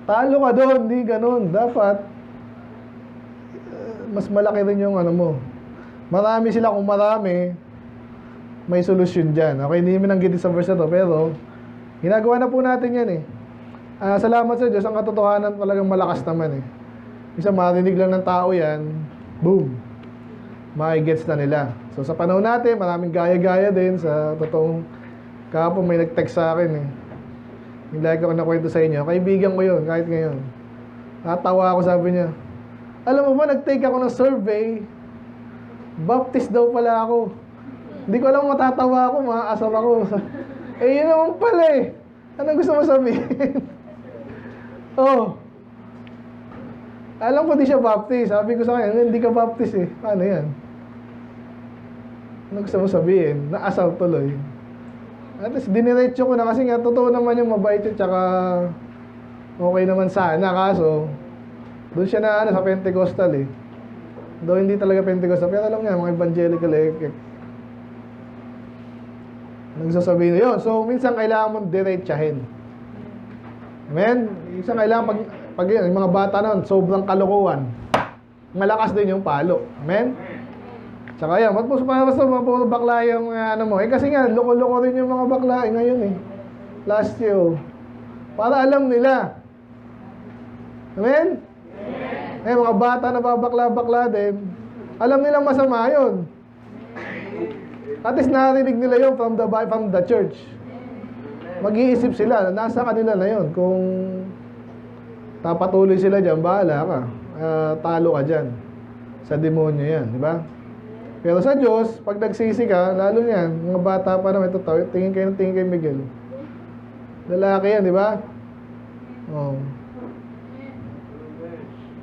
talo ka doon, hindi ganun. Dapat, mas malaki rin yung mo. Marami sila, kung marami, may solusyon dyan. Okay, hindi namin nanggit sa verse na to, pero, ginagawa na po natin yan eh. Salamat sa Diyos, ang katotohanan talagang malakas naman eh. Isa marinig lang ng tao yan, boom, makigets na nila. So sa panahon natin, maraming gaya-gaya din sa totoong, kahapon may nag-text sa akin eh. Yung lagi ko nakwento sa inyo, kaibigan ko yun, kahit ngayon. Natawa ako, sabi niya, alam mo ba, nag-take ako ng survey, Baptist daw pala ako. Hindi ko alam matatawa ako, maaasar ako. Yun naman pala eh. Anong gusto mo sabihin? Alam ko di siya Baptist. Sabi ko sa kanya, hindi ka Baptist eh. Paano yan? Ano gusto mo sabihin? Naasar tuloy. At least diniretso ko na kasi nga totoo naman yung mabait yun, tsaka okay naman sana, kaso doon siya na sa Pentecostal eh. Doon hindi talaga Pentecostal, pero alam nga mga evangelical nagsasabihin yun. So minsan kailangan mong diretsahin. Amen? Minsan kailangan pag yung mga bata nun, sobrang kalokohan, malakas din yung palo. Amen? Tsaka yan, ba't mo para sa mga puro bakla yung ano mo? Kasi nga, loko-loko rin yung mga bakla ngayon eh. Last year. Para alam nila. Amen? Mga bata na babakla-bakla din, alam nilang masama yun. At least narinig nila yun from the church. Mag-iisip sila, nasa kanila na yun. Kung tapatuloy sila dyan, bahala ka. Talo ka dyan. Sa demonyo yan, di ba? Pero sa Diyos, pag nagsisi ka, lalo yan, mga bata pa naman, ito, tingin kay Miguel. Lalaki yan, di ba? Oh.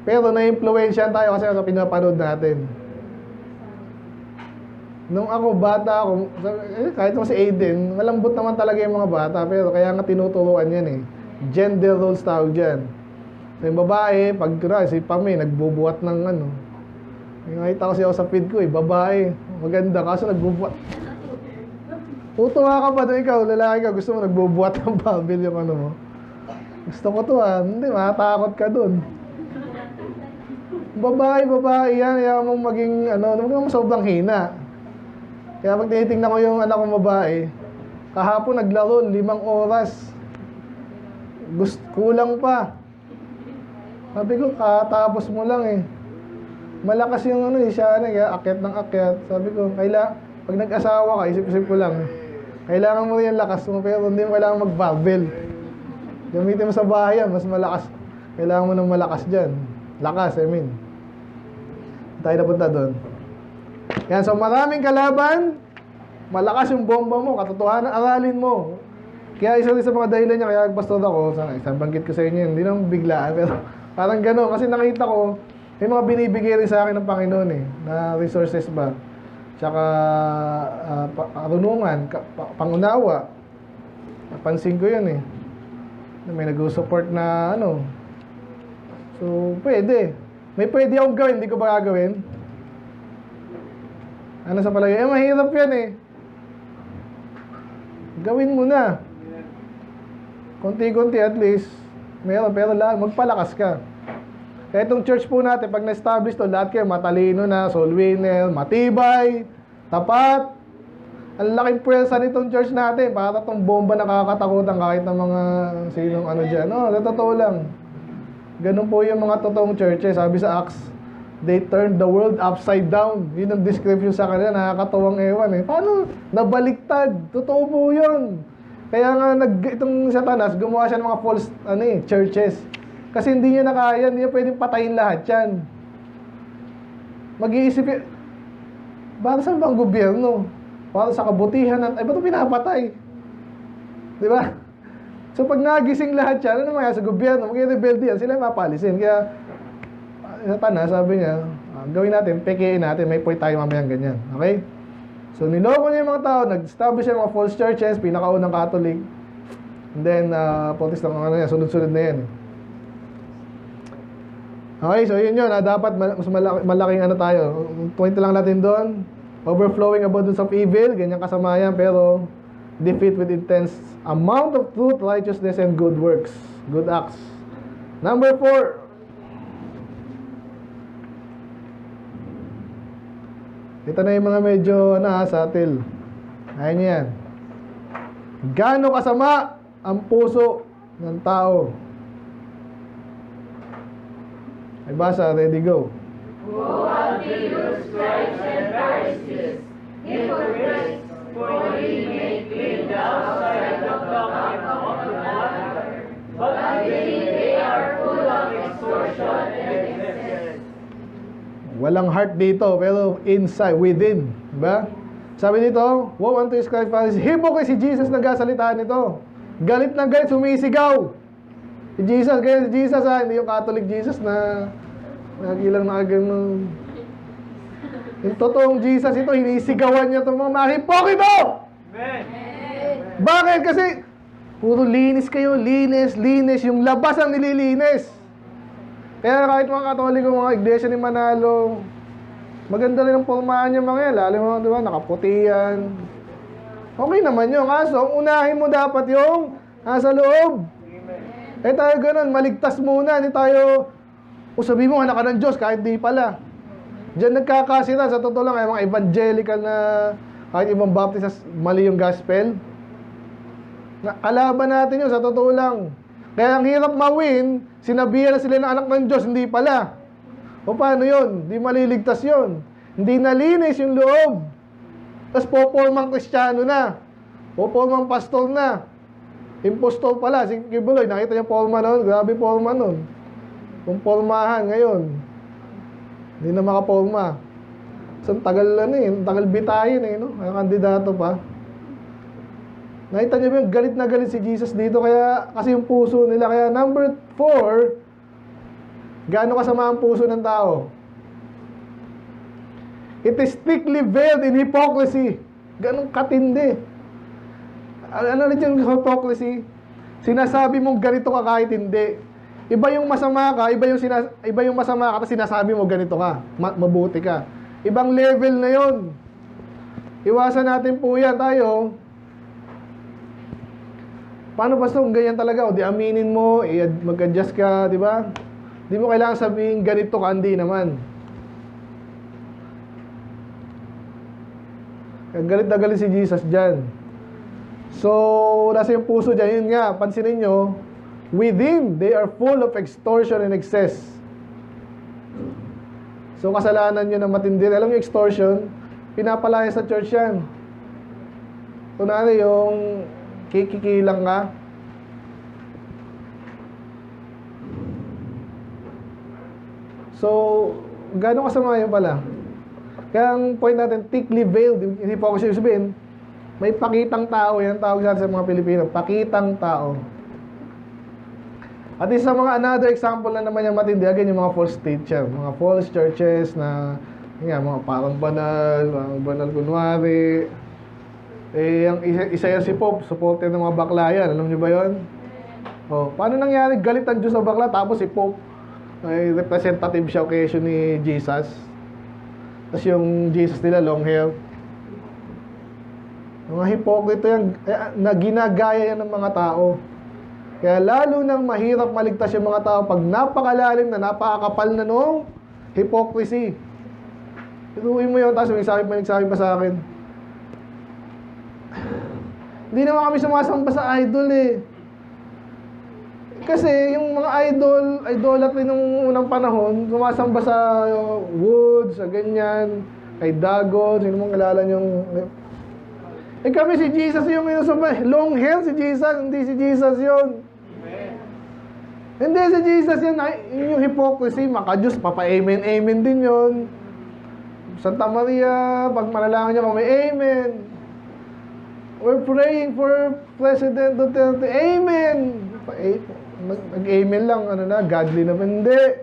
Pero na-influensyan tayo kasi sa pinapanood natin. Nung ako, bata ako, kahit naman si Aiden, malambot naman talaga yung mga bata, pero kaya nga tinuturuan yan eh. Gender roles tawag dyan. So yung babae, pag si Pami, nagbubuhat ng ano. Nakita kasi ako sa feed ko eh, babae, maganda, kaso nagbubuhat. Tutuwa ka ba doon ikaw, lalaki ka, gusto mo nagbubuhat ng bubble yung ano mo. Gusto ko to hindi, matakot ka doon. Babae yan, kaya mong maging, huwag mong sobrang hina. Kaya pag tinitingnan ko yung anak kong babae, kahapon naglaro, 5 oras. Kulang pa. Sabi ko, katapos mo lang eh. Malakas yung siya, kaya akyat ng akyat. Sabi ko, pag nag-asawa ka, isip-isip ko lang, kailangan mo rin yung lakas mo, pero hindi mo kailangan mag-barbell. Gamitin mo sa bahay yan, mas malakas. Kailangan mo ng malakas dyan. Lakas, I mean. Tayo napunta doon. Yan, so maraming kalaban, malakas yung bomba mo, katotohanan, aralin mo. Kaya isa rin sa mga dahilan niya, kaya pastor ako, isang banggit ko sa inyo, hindi naman biglaan, pero parang gano'n, kasi nakita ko, may mga binibigay rin sa akin ng Panginoon eh, na resources ba, tsaka karunungan, pangunawa. Napansin ko yun eh. May nag-support na so pwede. May pwede akong gawin, hindi ko ba gagawin? Ano sa palagay? Mahirap yan eh. Gawin mo na. Konti-konti at least. Meron, pero magpalakas ka. Kaya itong church po natin, pag na-establish to, lahat kayo matalino na, soul winner, matibay, tapat. Ang laking pwersa nitong church natin, para itong bomba nakakatakutan kahit ng mga sinong dyan. Sa totoo lang. Ganun po yung mga totoong churches. Sabi sa Acts, they turned the world upside down. Yun ang description sa kanila, nakakatawang ewan eh. Paano? Nabaliktad. Totoo po yun. Kaya nga, itong Satanas, gumawa siya ng mga false churches. Kasi hindi niya nakaya, hindi niya pwedeng patayin lahat yan. Mag-iisip yun, para saan ba ang gobyerno? Para sa kabutihan, ba't ito pinapatay? Di ba? So pag nagising lahat yan, ano mangyayari sa gobyerno? Mag-rebelde yan, sila mapalisin. Kaya, Satanas, sabi niya, gawin natin, pekein natin, may point tayo mamayang ganyan. Okay? So niloko niya yung mga tao, nag-establish yung mga false churches, pinakaunang Catholic. And then, Protestant, sunod-sunod na yan. Okay, so yun yun. Dapat mas malaking tayo. Point lang natin doon. Overflowing abundance of evil. Ganyan kasama yan. Pero defeat with intense amount of truth, righteousness, and good works. Good acts. Number 4. Ito na yung mga medyo satil. Ayan yan. Gaano kasama ang puso ng tao? Ay basa, ready, go. Who have you scribes and Pharisees, hypocrites, for ye make clean the outside of the cup of the water, but within they are full of extortion and excess. Walang heart dito, pero inside, within. Diba? Sabi dito, woe unto you scribes and Pharisees, hypocrite si Jesus nagsasalita nito. Galit na galit, sumisigaw. Si Jesus, ganyan si Jesus hindi yung Catholic Jesus na nagilang na ganun. Yung totoong Jesus ito, hinisigawan niya itong mga hipokrito! Amen! Bakit? Kasi puro linis kayo, linis, linis. Yung labas ang nililinis. Kaya kahit mga Katoliko, mga iglesia ni Manalo, maganda rin ang pormahan yung mga yan. Lalo mo, di ba, nakaputi yan. Okay naman yun. Kaso, unahin mo dapat yung nasa loob. Eh tayo ganun, maligtas muna. Hindi tayo, sabihin mo, anak ka ng Diyos, kahit di pala. Diyan nagkakasira, sa totoo lang, ay mga evangelical na, kahit ibang baptist, mali yung gospel. Kalaban natin yun, sa totoo lang. Kaya ang hirap mawin, sinabihan na sila ng anak ng Diyos, hindi pala. O paano yun? Hindi maliligtas yun. Hindi nalinis yung loob. Tapos popormang Kristiyano na. Popormang pastor na. Impostor pala. Si Kibuloy, nakita niya porma noon. Grabe porma noon. Kung pormahan ngayon, hindi na makaporma. So, tagal tagal bitayin no? Ang kandidato pa. Nakita niyo ba yung galit na galit si Jesus dito? Kaya, kasi yung puso nila. Kaya number 4, gaano kasama ang puso ng tao? It is thickly veiled in hypocrisy. Ganong katindi. Ano rin yung hypocrisy? Sinasabi mong ganito ka kahit hindi. Iba yung masama ka, iba yung masama ka, tapos sinasabi mo ganito ka, mabuti ka. Ibang level na yon. Iwasan natin po yan tayo. Paano ba kung ganyan talaga? O di aminin mo, mag-adjust ka, di ba? Di mo kailangan sabihin ganito ka, hindi naman. Galit na galit si Jesus dyan. So, nasa yung puso dyan, yun nga, pansinin nyo, within, they are full of extortion and excess. So, kasalanan nyo na matindi. Alam nyo, extortion, pinapalaya sa church yan. Kunwari yung kikikilang ka. So, gano'ng kasama yun pala? Kaya ang point natin, thickly veiled, hindi po ako sabihin, may pakitang tao, yan tawag sa mga Pilipino, pakitang tao. At isa mga another example na naman yung matindi, again, yung mga false teacher, mga false churches na, mga parang banal kunwari. Eh, ang isa yan si Pope, supporter ng mga bakla yan, alam nyo ba yun? Oh, paano nangyari, galit ang Diyos sa bakla, tapos si Pope, ay representative siya occasion ni Jesus. Tapos yung Jesus nila, long hair. Mga hipokrito yan, na ginagaya yan ng mga tao. Kaya lalo nang mahirap maligtas yung mga tao pag napakalalim na, napakakapal na nung hypocrisy. Ituloy mo yun, tapos may nagsabi pa sa akin, hindi naman kami sumasamba sa idol eh. Kasi yung mga idolatry nung unang panahon, sumasamba sa woods, sa ganyan, kay Dagon, sino mong kilala yung... Eh kami si Jesus yung sinasamba. Long hair si Jesus, hindi si Jesus yun. Hindi si Jesus yun. Yung hypocrisy, maka-Diyos, papa-amen, amen din yun. Santa Maria, pag malalangan niya kami, amen. We're praying for President Duterte, amen. Nag-amen lang, godly naman, hindi.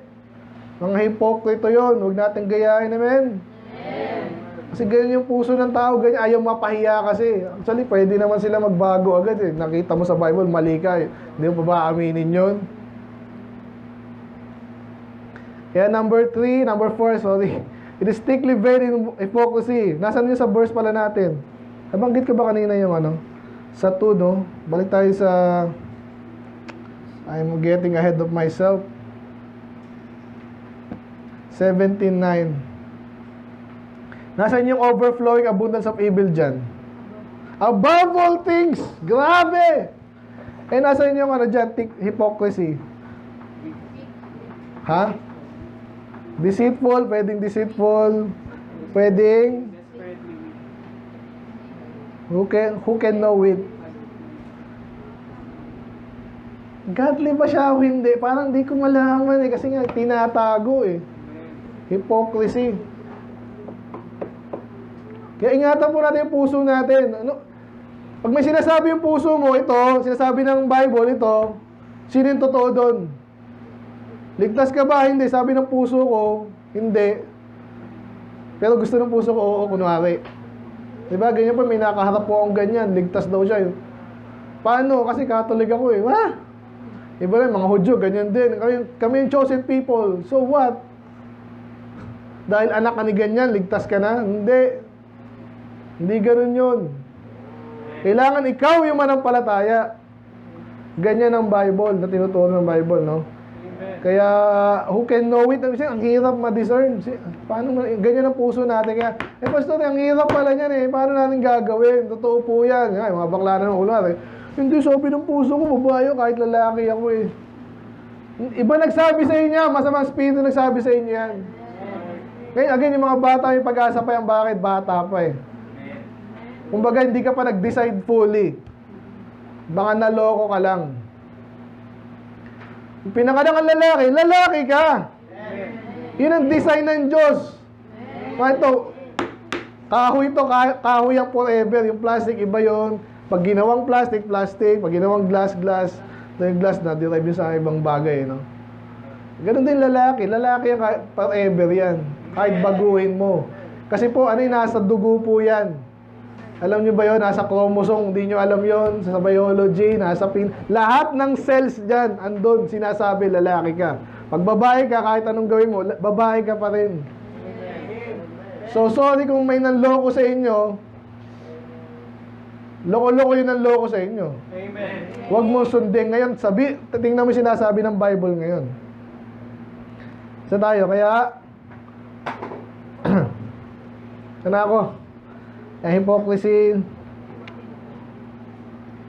Mga hipokrito yun, huwag natin gayahin, amen. Kasi ganyan yung puso ng tao, ganyan, ayaw mapahiya kasi. Actually, pwede naman sila magbago agad eh. Nakita mo sa Bible, mali ka eh. Hindi mo pa ba aminin yun? Kaya number 4, sorry. It is thickly veiled in hypocrisy. Nasaan yun sa verse pala natin? Nabanggit ka ba kanina yung sa 2, no? Balik tayo sa... I'm getting ahead of myself. 17:9. Nasaan yung overflowing abundance of evil dyan? Above all things! Grabe! Eh, nasaan yung dyan? Hypocrisy. Ha? Deceitful, pwedeng deceitful. Pwedeng... Who can know it? Godly ba siya o hindi? Parang di ko malaman eh. Kasi nga, tinatago eh. Hypocrisy. Kaya ingatan po natin yung puso natin. Pag may sinasabi yung puso mo, ito, sinasabi ng Bible, ito, sino yung totoo doon? Ligtas ka ba? Hindi. Sabi ng puso ko, hindi. Pero gusto ng puso ko, oo, kunwari. Diba? Ganyan po, may nakaharap po akong ganyan. Ligtas daw siya. Paano? Kasi Catholic ako eh. Ha? Iba rin, mga Hudyo, ganyan din. Kami yung chosen people. So what? Dahil anak ka ni ganyan, ligtas ka na? Hindi. Hindi ganun yun. Kailangan ikaw yung manampalataya. Ganyan ang Bible, na tinuturo ng Bible, no? Kaya, who can know it? Ang hirap ma-discern. Paano, ganyan ang puso natin. Kaya, pastor, ang hirap pala niyan eh. Paano natin gagawin? Totoo po yan. Ay, mga bakla na ng ulo natin. Hindi, sabi ng puso ko, babae kahit lalaki ako eh. Iba nagsabi sa inyo, masamang spirito nagsabi sa inyo yan. Ngayon, again, yung mga bata, yung pag-asa pa yan, bakit? Bata pa eh. Kumbaga, hindi ka pa nag-decide fully. Baka naloko ka lang. Pinakalang ang lalaki, lalaki ka. Yun ang design ng Diyos. Ito, kahoy ito, kahoy ang forever. Yung plastic, iba yun. Pag ginawang plastic, plastic. Pag ginawang glass, glass. Yung glass na, derive yun sa ibang bagay, no? Ganun din lalaki. Lalaki yan, forever yan. Kahit baguhin mo. Kasi po, ano yung nasa dugo po yan. Alam nyo ba yun? Nasa chromosome, hindi nyo alam yon. Sa biology, nasa lahat ng cells dyan, andun, sinasabi, lalaki ka. Pag babae ka, kahit anong gawin mo, babae ka pa rin. So, sorry kung may nanloko sa inyo, loko-loko yun ang loko sa inyo. Amen. Huwag mo sundin. Ngayon, tingnan mo sinasabi ng Bible ngayon. So tayo, kaya, sana ako, hypocrisy.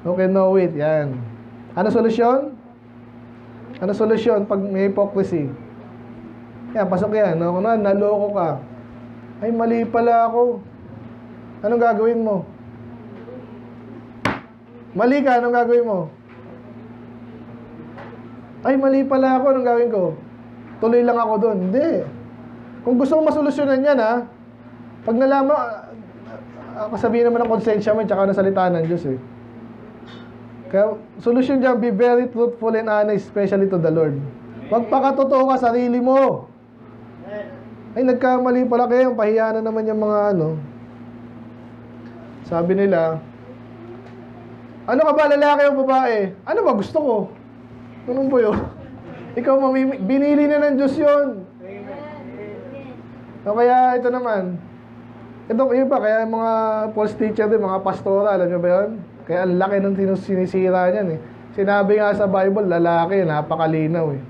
Okay, know it. Yan. Ano solusyon? Ano solusyon pag may hypocrisy? Yan, pasok yan. No? Kung naloko ka. Ay, mali pala ako. Anong gagawin mo? Mali ka, anong gagawin mo? Ay, mali pala ako. Anong gagawin ko? Tuloy lang ako doon. Hindi. Kung gusto mo masolusyonan yan, ha? Pag nalaman, kasabihin naman ng konsensya mo, tsaka ng salita ng Diyos eh. Kaya, solusyon dyan, be very truthful and honest, especially to the Lord. Magpakatotoo ka sarili mo. Ay, nagkamali pala kayo, pahiya na naman yung mga ano. Sabi nila, ano ka ba, lalaki o babae? Ano ba gusto ko? Ganun po yun. Ikaw, binili na ng Diyos yun. So, kaya ito naman, ito, yun pa, kaya mga false teacher din, mga pastora, alam nyo ba yun? Kaya ang laki ng sinisira niyan eh. Sinabi nga sa Bible, lalaki, napakalinaw eh.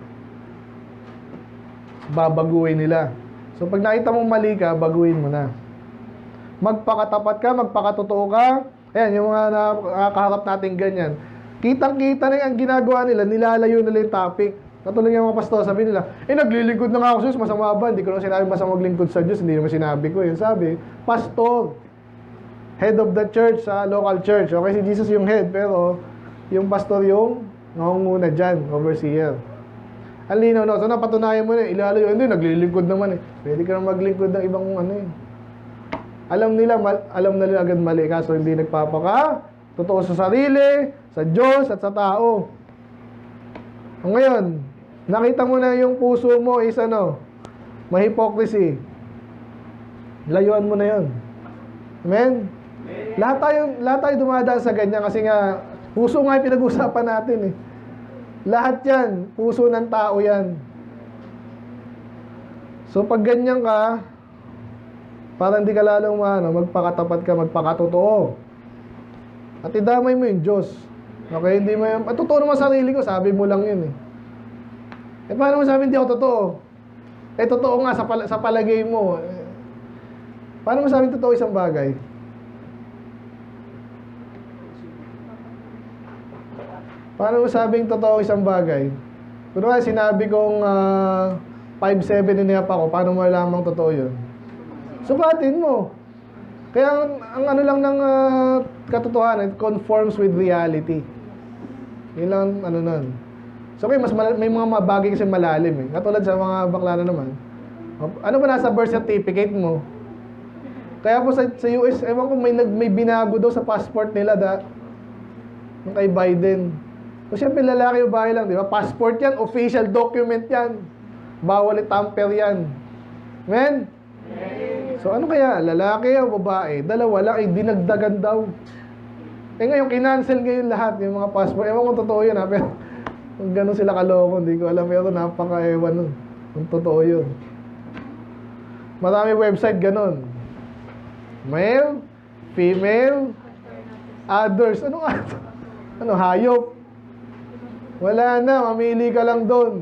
Babaguhin nila. So pag nakita mong mali ka, baguhin mo na. Magpakatapat ka, magpakatotoo ka. Ayan, yung mga nakakaharap natin ganyan. Kitang-kita na yung ginagawa nila, nilalayo nila yung topic. Katulad yung mga pastor, sabi nila, naglilingkod na nga ako sa Diyos, masama ba? Hindi ko naman sinabi masama maglingkod sa Diyos, hindi naman sinabi ko. Yung sabi, pastor, head of the church sa local church. Okay, si Jesus yung head, pero yung pastor yung nangunguna dyan, overseer. Ang linaw, no? So napatunayan mo na, ilalayo, hindi, naglilingkod naman eh. Pwede ka na maglingkod ng ibang ano eh. Alam na nila agad mali, kaso hindi nagpapaka, totoo sa sarili, sa Diyos, at sa tao. Ngayon, nakita mo na yung puso mo is ano, may hypocrisy. Layuan mo na yun. Amen? Lahat tayo dumadaan sa ganyan kasi nga, puso nga yung pinag-usapan natin eh. Lahat yan, puso ng tao yan. So pag ganyan ka, para hindi ka lalong magpakatapat ka, magpakatotoo. At idamay mo yung Diyos. Okay, hindi mo yung... totoo naman sarili ko, sabi mo lang yun eh. Paano mo sabi hindi ako totoo? Totoo nga sa palagay mo. Paano mo sabi totoo isang bagay? Paano mo sabing totoo isang bagay? Kung nga sinabi kong 5'7" inihap ako, paano mo lamang totoo yun? Sukatin mo. Kaya ang ano lang ng katotohanan, it conforms with reality. Yun lang ano nun. So okay, may mga bagay kasi malalim eh. Katulad sa mga bakla na naman. Ano ba nasa birth certificate mo? Kaya po sa US, ewan ko may binago daw sa passport nila yung kay Biden. So siyempre lalaki o bahay lang, di ba? Passport yan, official document yan. Bawal i-tamper yan. Amen? So ano kaya? Lalaki o babae? Dalawa lang, dinagdagan daw. Eh ngayon, kinancel ngayon lahat, yung mga passport. Ewan kung totoo yun ha, pero kung gano'n sila kaloko, hindi ko alam. Pero napaka-ewan nun, kung totoo yun. Marami website gano'n. Male, female, others. Ano nga? Ano, hayop? Wala na, mamili ka lang doon.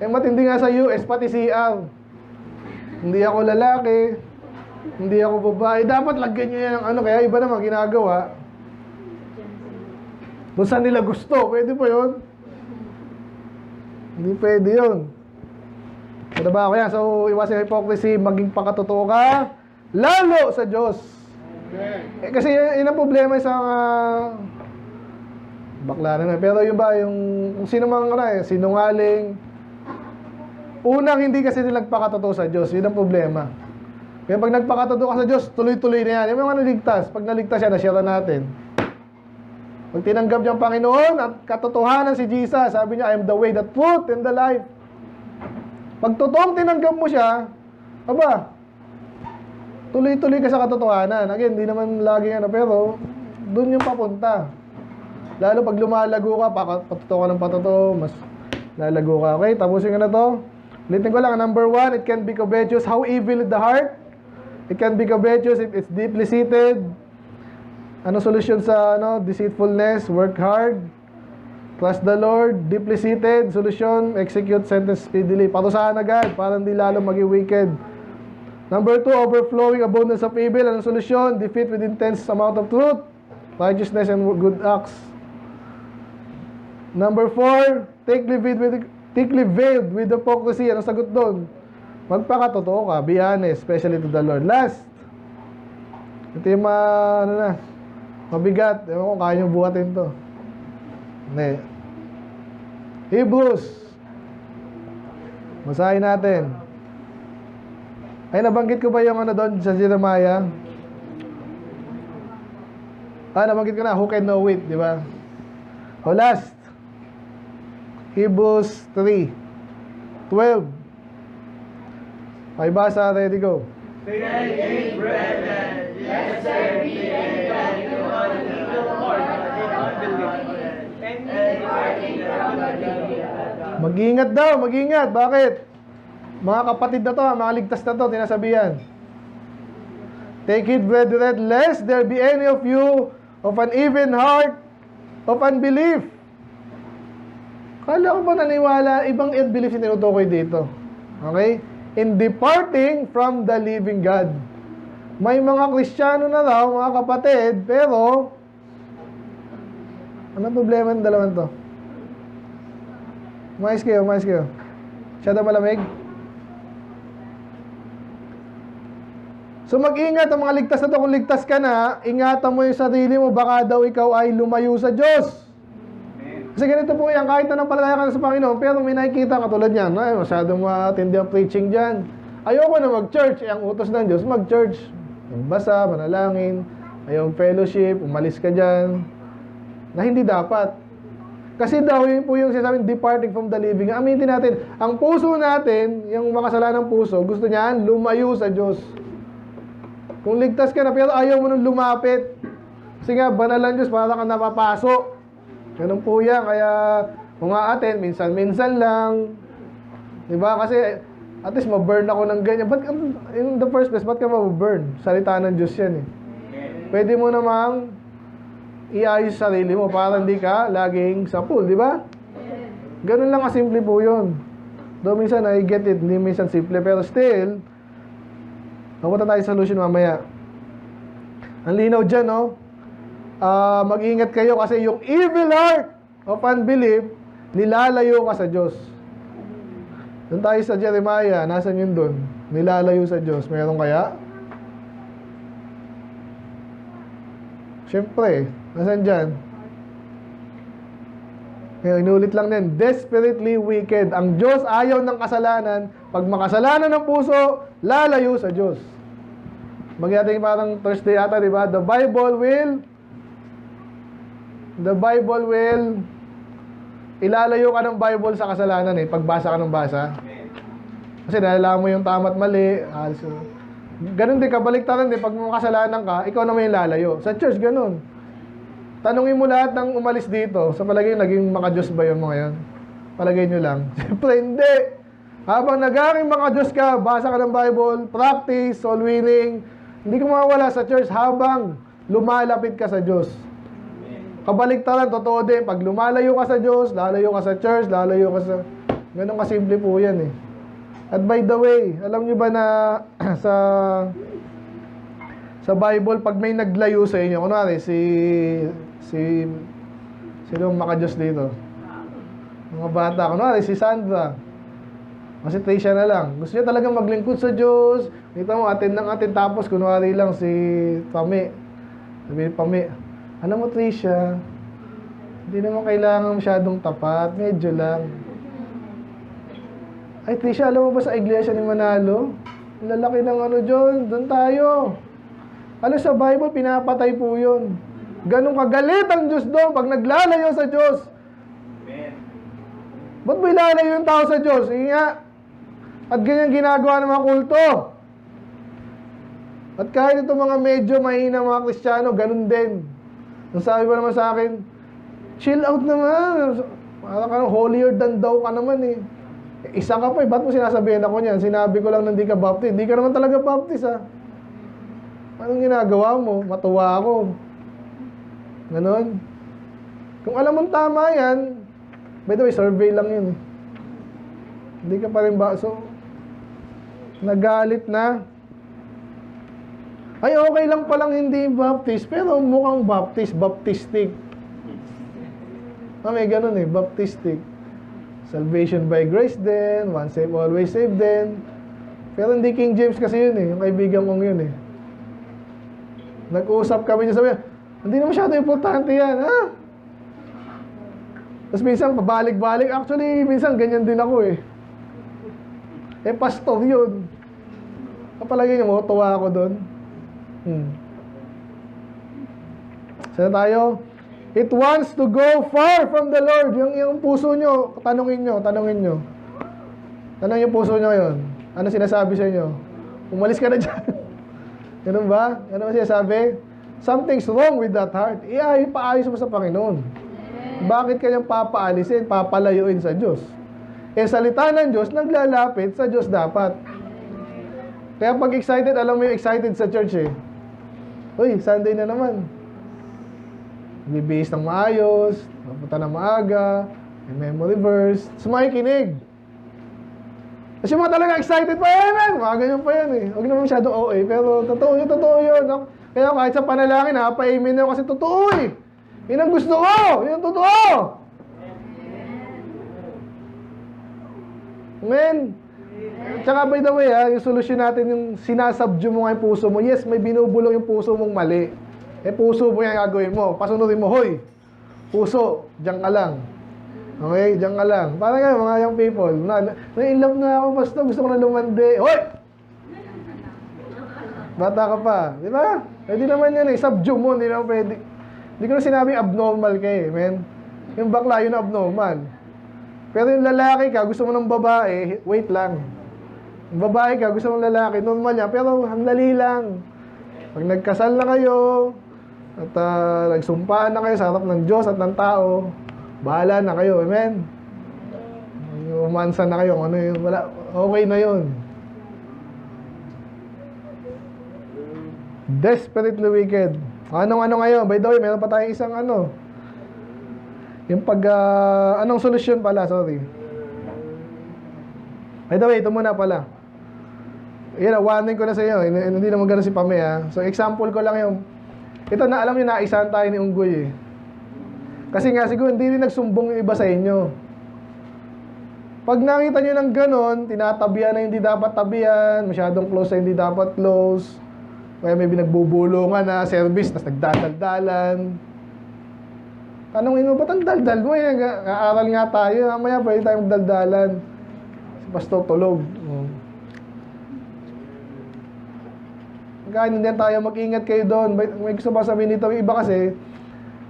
Eh matindi nga sa US, pati CR. Hindi ako lalaki, hindi ako babae. Dapat lagyan nyo yan ng ano, kaya iba naman ginagawa. Kung saan nila gusto, pwede po yun? Hindi pwede yun. Ano ba ako yan? So, iwasan yung hypocrisy, maging pakatotoo ka, lalo sa Diyos. Eh, kasi yun ang problema sa bakla na. Pero yun ba, yung kung sino mang sinungaling, unang hindi kasi nila nagpakatotoo sa Diyos. Yun ang problema. Kaya pag nagpakatotoo ka sa Diyos, tuloy-tuloy na yan. Yung mga naligtas, pag naligtas yan, na-share natin. Pag tinanggap niya ang Panginoon at katotohanan si Jesus, sabi niya, I am the way, the truth, and the life. Pag totoong tinanggap mo siya, aba, tuloy-tuloy ka sa katotohanan. Again, hindi naman laging ano, pero doon yung papunta. Lalo pag lumalago ka, patotoo ka ng patotoo, mas lalago ka. Okay, tapusin ko na to. Ulitin ko lang, number 1, it can be covetous. How evil is the heart? It can be covetous if it's deeply seated. Ano solusyon sa deceitfulness? Work hard. Trust the Lord. Deeply seated. Solusyon, execute sentence speedily. Parusahan agad para hindi lalo maging wicked. Number 2, overflowing abundance of evil. Ano solusyon? Defeat with intense amount of truth, righteousness, and good acts. Number 4, thickly veiled with hypocrisy. Ano sagot doon? Magpakatotoo ka. Be honest, especially to the Lord. Last, ito yung mabigat. Ewan ko, kaya nyo buhatin to. Hindi. Hebrews. Basahin natin. Ay, nabanggit ko ba yung doon sa Jeremiah? Nabanggit ko na. Who can know it, di ba? O last. Hebrews 3:12. Ay, basa. Ready, go. Brethren, lest there be any that do unbelief or unbelief, and departing from the living. Mag-ingat daw, mag-ingat. Bakit? Mga kapatid na to, mga ligtas na to, tinasabihan. Take it, brethren, lest there be any of you of an even heart of unbelief. Kala ko ba naniwala, ibang unbelief yung tinutukoy dito. Okay? In departing from the living God. May mga Kristiyano na raw, mga kapatid, pero ano problema ng dalawang to? Mais kayo. Siya daw malamig? So mag-ingat ang mga ligtas na to. Kung ligtas ka na, ingatan mo yung sarili mo, baka daw ikaw ay lumayo sa Diyos. Kasi ganito po yan, kahit na nampalataya ka na sa Panginoon, pero may nakikita katulad yan, ay, masyadong matindi ang preaching dyan. Ayoko na mag-church, ang utos ng Diyos, mag-church. Basa, manalangin, ayong fellowship, umalis ka dyan. Na hindi dapat. Kasi daw, yun po yung sinasabi, departing from the living. Aminin natin, ang puso natin, yung makasalanang puso, gusto niyan, lumayo sa Diyos. Kung ligtas ka na, pero ayaw mo nung lumapit. Kasi nga, banal ang Diyos, para kang napapaso. Ganun po yan, kaya kung aaten, minsan-minsan lang. Diba? Kasi at least ma-burn ako ng ganyan. Ba't, in the first place, ba't ka ma-burn? Salita ng Diyos yan eh. Pwede mo namang iayos sarili mo para hindi ka laging sa pool, di ba? Ganun lang kasimple po yun. Though minsan I get it, hindi minsan simple. Pero still, mapunta tayo sa solution mamaya. Ang linaw dyan, no? Mag-ingat kayo kasi yung evil heart of unbelief, nilalayo ka sa Diyos. Doon tayo sa Jeremiah, nasan yun doon? Nilalayo sa Diyos. Meron kaya? Siyempre, nasan dyan? Ngayon, inulit lang din. Desperately wicked. Ang Diyos ayaw ng kasalanan. Pag makasalanan ng puso, lalayo sa Diyos. Magyating parang Thursday ata, di ba? The Bible will ilalayo ka ng Bible sa kasalanan eh, pagbasa ka ng basa. Kasi nalalaman mo yung tama at mali. Ganun din, kabaliktaran din, pag makasalanan ka, ikaw naman yung lalayo. Sa church, ganun. Tanungin mo lahat ng umalis dito. Sa palagay, naging maka-Diyos ba yung mga yan? Palagay nyo lang. Siyempre, hindi. Habang naging maka-Diyos ka, basa ka ng Bible, practice, soul winning, hindi ka mawawala sa church habang lumalapit ka sa Diyos. Kabaliktaran, totoo din. Pag lumalayo ka sa Diyos, lalayo ka sa church, lalayo ka sa... Ganun kasimple po yan eh. At by the way, alam nyo ba na sa Bible, pag may naglayo sa inyo, kunwari, sino maka-Diyos dito? Mga bata, kunwari, si Sandra. Kasi Tricia na lang. Gusto niya talagang maglingkod sa Diyos. Kita mo, atin ng atin. Tapos, kunwari lang si Pami. Sabi ni Pami, alam mo Tricia, hindi naman kailangan masyadong tapat. Medyo lang. Ay Tricia, alam mo ba sa iglesia ni Manalo? Lalaki ng ano dyan. Doon tayo. Alam sa Bible, pinapatay po yun. Ganong kagalit ang Diyos doon pag naglalayo sa Diyos. Amen. Ba't mo ilalayo yung tao sa Diyos? Sige nga. At ganyan ginagawa ng mga kulto. At kahit itong mga medyo mahina mga Kristiyano, ganun din. Ang sabi pa naman sa akin, chill out naman. Parang ka holier than thou ka naman eh. Isa ka pa eh. Ba't mo sinasabihin ako niyan? Sinabi ko lang na hindi ka baptist. Hindi ka naman talaga baptist ah. Anong ginagawa mo? Matuwa ako. Ganon. Kung alam mong tama yan, by the way, survey lang yun eh. Hindi ka pa rin ba? So, nagalit na. Ay, okay lang palang hindi baptist, pero mukhang baptist, baptistic. May ganun eh, baptistic. Salvation by grace din, once saved, always saved din. Pero hindi King James kasi yun eh, yung kaibigan kong yun eh. Nag-usap kami niya, sabi niya, hindi na masyado importante yan, ha? Tapos minsan, pabalik-balik. Actually, minsan ganyan din ako eh. Pastor yun. Kapalagay niyo mo, tuwa ako doon. Saan tayo? It wants to go far from the Lord. Yung puso nyo, tanungin nyo. Tanong yung puso nyo yun. Ano sinasabi sa inyo? Umalis ka na dyan. Ganun ba? Ano sinasabi? Something's wrong with that heart. Ipaayos mo sa Panginoon. Bakit kanyang papaalisin, papalayuin sa Diyos? Salita ng Diyos, naglalapit sa Diyos dapat. Kaya pag excited, alam mo yung excited sa church eh. Uy, Sunday na naman. Bibihis ng maayos, mapunta ng maaga, may memory verse, sumakikinig. Kasi mga talaga excited pa yan, mga ganyan pa yan eh. Huwag naman masyadong OA, pero totoo yun. Kaya kahit sa panalangin, pa-amen ako kasi totoo eh. Yun ang gusto ko, yun ang totoo. Amen. Tsaka by the way yung solusyon natin yung sinasubdue mo nga yung puso mo. Yes, may binubulong yung puso mong mali. Puso mo yung gagawin mo. Pasunodin mo, hoy, puso, diyan ka lang. Okay, diyan ka lang. Parang nga, mga young people, in love na ako, basta gusto ko na lumandi. Hoy! Bata ka pa, di ba? Pwede naman yan subdue mo, hindi naman pwede. Hindi ko na sinabing abnormal ka men. Yung bakla, yun abnormal. Pero yung lalaki ka, gusto mo ng babae, wait lang. Yung babae ka, gusto mo ng lalaki, normal niya, pero ang lali lang. Pag nagkasal na kayo, at nagsumpaan na kayo sa harap ng Diyos at ng tao, bahala na kayo, amen? Umansa na kayo, ano yun, wala, okay na yun. Desperately wicked. Anong ngayon? By the way, meron pa tayong isang yung anong solusyon pala, sorry. By the way, ito muna pala. Yan, warning ko na sa inyo. Hindi naman gano'n si Pame, ha. So, example ko lang yung... Ito na, alam nyo, naisahan tayo ni Unggoy, eh. Kasi nga, siguro, hindi rin nagsumbong yung iba sa inyo. Pag nakita nyo ng gano'n, tinatabihan na hindi dapat tabihan, masyadong close na hindi dapat close, kaya may binagbubulungan na service, tas nagdadaldalan. Tanungin mo, ba't ang daldal mo? Aaral nga tayo. Mamaya pwede tayong magdaldalan. Si Pastor tulog. Kaya hindi tayo mag-ingat kayo doon. May gusto ba sabihin dito? Yung iba kasi,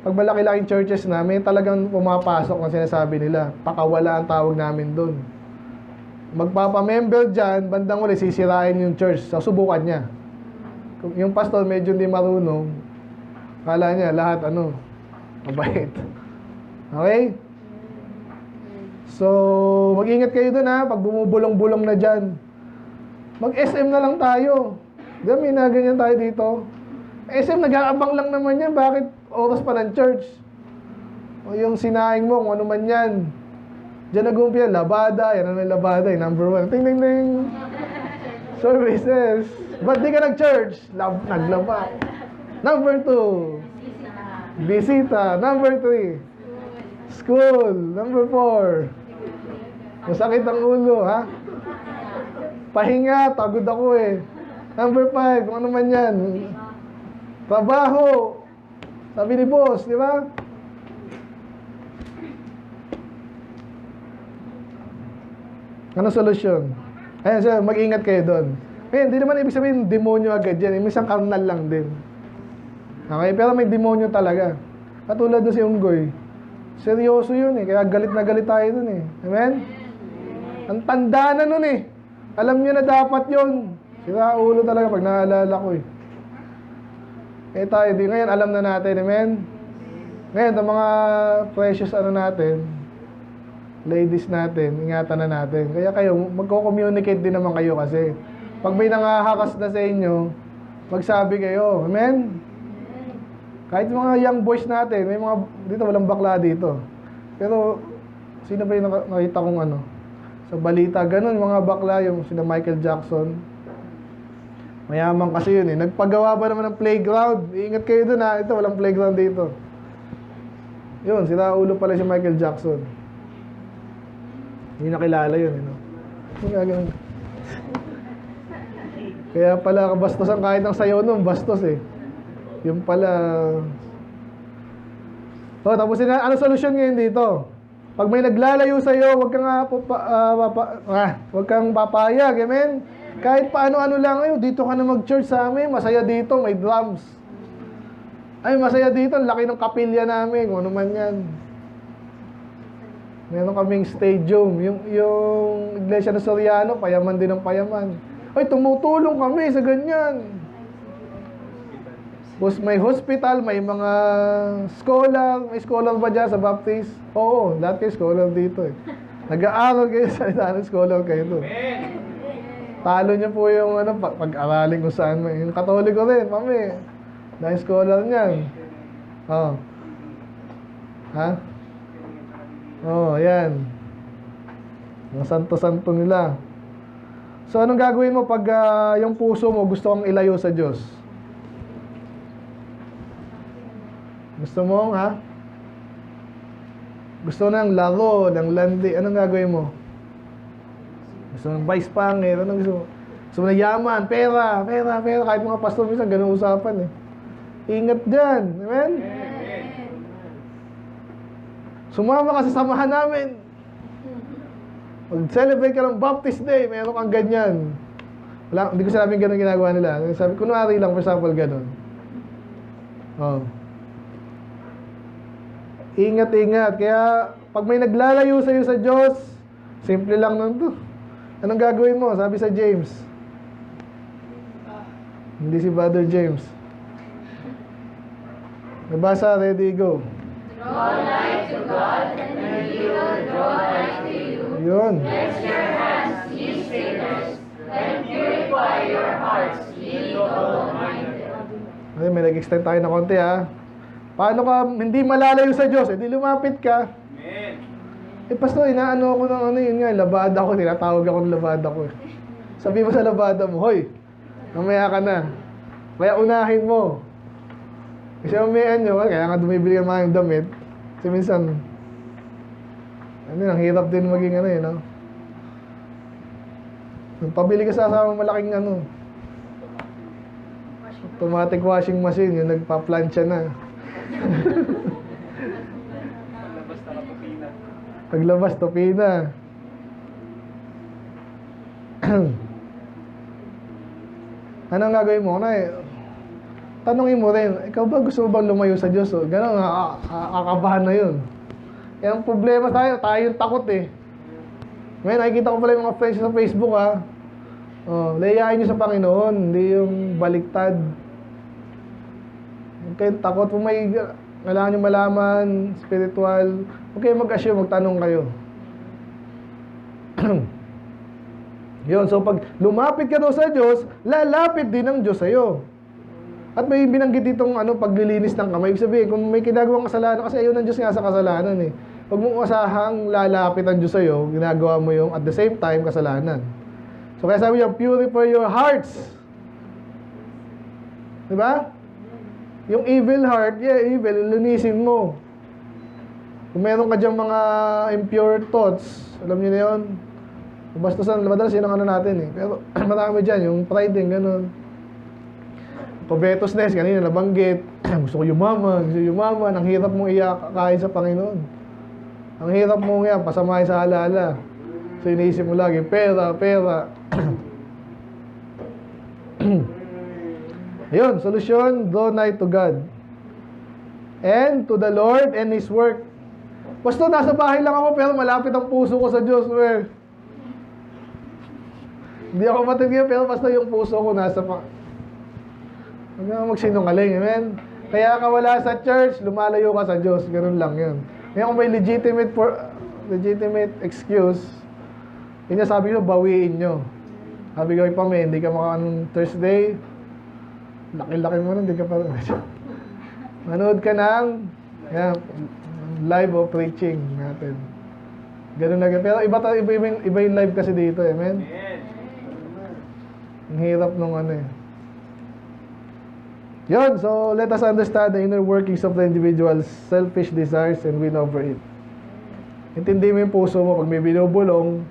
pag malaki-laking churches na, may talagang pumapasok na sinasabi nila. Pakawala ang tawag namin doon. Magpapamember dyan, bandang uli, sisirain yung church. So, subukan niya. Kung yung pastor medyo hindi marunong, kala niya lahat Mabait. Okay? So, mag-ingat kayo dun ha, pag bumubulong-bulong na dyan. Mag-SM na lang tayo. Diyan, may naganyan tayo dito. SM, nag-aabang lang naman yan. Bakit oras pa ng church? O yung sinaing mo, kung ano man yan. Diyan nag-umpia, labada. Yan ang labada, number 1. Ting, ting, ting. Services. Ba't di ka nag-church? Naglaba. Number 2. Bisita. Number 3. School. Number 4. Masakit ang ulo, ha? Pahinga, pagod ako eh. Number 5, kung ano man yan. Trabaho. Sabi ni boss, di ba? Ano solusyon? Ayan siya, mag-ingat kayo doon. Kaya hindi naman ibig sabihin demonyo agad yan. Minsan karnal lang din. Okay? Pero may demonyo talaga. Katulad doon si Unggoy. Seryoso yun eh. Kaya galit na galit tayo doon eh. Amen? Ang tanda na nun eh. Alam niyo na dapat yun. Sira ulo talaga pag naalala ko eh. Eh tayo din. Ngayon alam na natin. Amen? Ngayon, ang mga precious ano natin, ladies natin, ingatan na natin. Kaya kayo, magko-communicate din naman kayo kasi. Pag may nangahakas na sa inyo, magsabi kayo. Amen? Kahit mga young boys natin, may mga, dito walang bakla dito. Pero, sino ba yung nakita kong ano? Sa balita, ganun, mga bakla, yung sina Michael Jackson. Mayaman kasi yun eh. Nagpagawa ba naman ng playground? Iingat kayo dun ha. Ito, walang playground dito. Yun, sila ulo pala si Michael Jackson. Hindi nakilala yun, no? Kaya pala kabastosan kahit ang sayo nun, bastos eh. Yung pala... Oh, tapos ano solusyon ngayon dito? Pag may naglalayo sa'yo, huwag kang huwag kang papayag, amen? Kahit paano-ano lang, ay, dito ka na mag-church sa amin, masaya dito, may drums. Ay, masaya dito, laki ng kapilya namin, kung ano man yan. Meron kaming stadium. Yung iglesia ng Soriano, payaman din ng payaman. Ay, tumutulong kami sa ganyan. May hospital, may mga scholar. May scholar ba dyan sa Baptist? Oo, lahat kayo scholar dito eh. Nag-aaral kayo sa ng scholar kayo doon. Talo niyo po yung ano, pag-aralin kung saan. Yung Katoliko rin, mami. Dahil scholar niyan. Oh. Ha? Oh, ayan. Ang santo-santo nila. So, anong gagawin mo pag yung puso mo gusto kang ilayo sa Diyos? Gusto mo, ha? Gusto ng laro, ng landi. Anong gagawin mo? Gusto ng vice pangit. Anong gusto mo? Gusto mo na yaman, pera. Kahit mga pastor minsan, ganun usapan eh. Ingat dyan. Amen? Sumama ka sa samahan namin. Mag-celebrate ka ng Baptist Day, meron kang ganyan. Wala, hindi ko sabing ganun ginagawa nila. Sabi, kunwari lang, for example, ganun. Oh. Ingat. Kaya, pag may naglalayo sa'yo sa Diyos, simple lang nun to. Anong gagawin mo? Sabi sa James. Hindi si Brother James. Nabasa, ready, go. Draw nigh to God, and He will draw nigh to you. Yun. Cleanse your hands, ye sinners, and purify your hearts, ye double-minded. Ay, may nag-extend tayo na konti ha. Paano ka hindi malalayo sa Diyos? Eh, di lumapit ka. Amen. Eh, pastor, inaano ako ng ano yun nga, labada ko, tinatawag ako ng labada ko. Sabi mo sa labada mo, hoy, mamaya ka na. Kaya unahin mo. Kasi umihan nyo, kaya nga dumibili ka mga damit. Kasi minsan, ang hirap din maging ano no? Pabili ka sa asama malaking automatic washing machine, yung nagpa-plancha na. Paglabas, topina. Anong gagawin mo? Tanungin mo rin, ikaw ba gusto mo bang lumayo sa Diyos? Ganon, kakabahan na yun. Kaya ang problema tayo yung takot eh. Ngayon, nakikita ko pala yung mga friends sa Facebook ha. Oh, layain nyo sa Panginoon, hindi yung baliktad. Huwag kayong takot. Kung kailangan nyo malaman, spiritual, huwag kayo mag-assume, magtanong kayo. Yun, so pag lumapit ka daw sa Diyos, lalapit din ang Diyos sa'yo. At may binanggit ditong paglilinis ng kamay. Ibig sabihin, kung may ginagawang kasalanan, kasi ayaw ng Diyos nga sa kasalanan eh. Huwag mong asahang lalapit ang Diyos sa'yo, ginagawa mo yung at the same time kasalanan. So kaya sabi niya, purify your hearts. Diba? Yung evil heart, evil, linisin mo. Kung meron ka dyan mga impure thoughts, alam niyo na yun. Bastasan, madalas yun ang natin eh. Pero marami dyan, yung pride din, ganun. Covetousness, kanina nabanggit. Gusto ko yumaman. Ang hirap mong kain sa Panginoon. Ang hirap mong pasamahin sa alaala. So iniisip mo lagi, pera. Ayun, solusyon, draw nigh to God. And to the Lord and His work. Basta nasa bahay lang ako, pero malapit ang puso ko sa Diyos. Hindi ako matigil, pero basta yung puso ko nasa huwag na magsinungaling, amen? Kaya ka wala sa church, lumalayo ka sa Diyos. Ganun lang yun. Kaya kung may legitimate excuse, yun yung sabi ko, bawiin nyo. Sabi ko, hindi ka Thursday, laki-laki mo hindi ka pa manood ka ng live o preaching natin. Ganun na. Pero iba yung live kasi dito, amen? Ang hirap nung Yun, so let us understand the inner workings of the individual's selfish desires and win over it. Intindi mo yung puso mo pag may binubulong,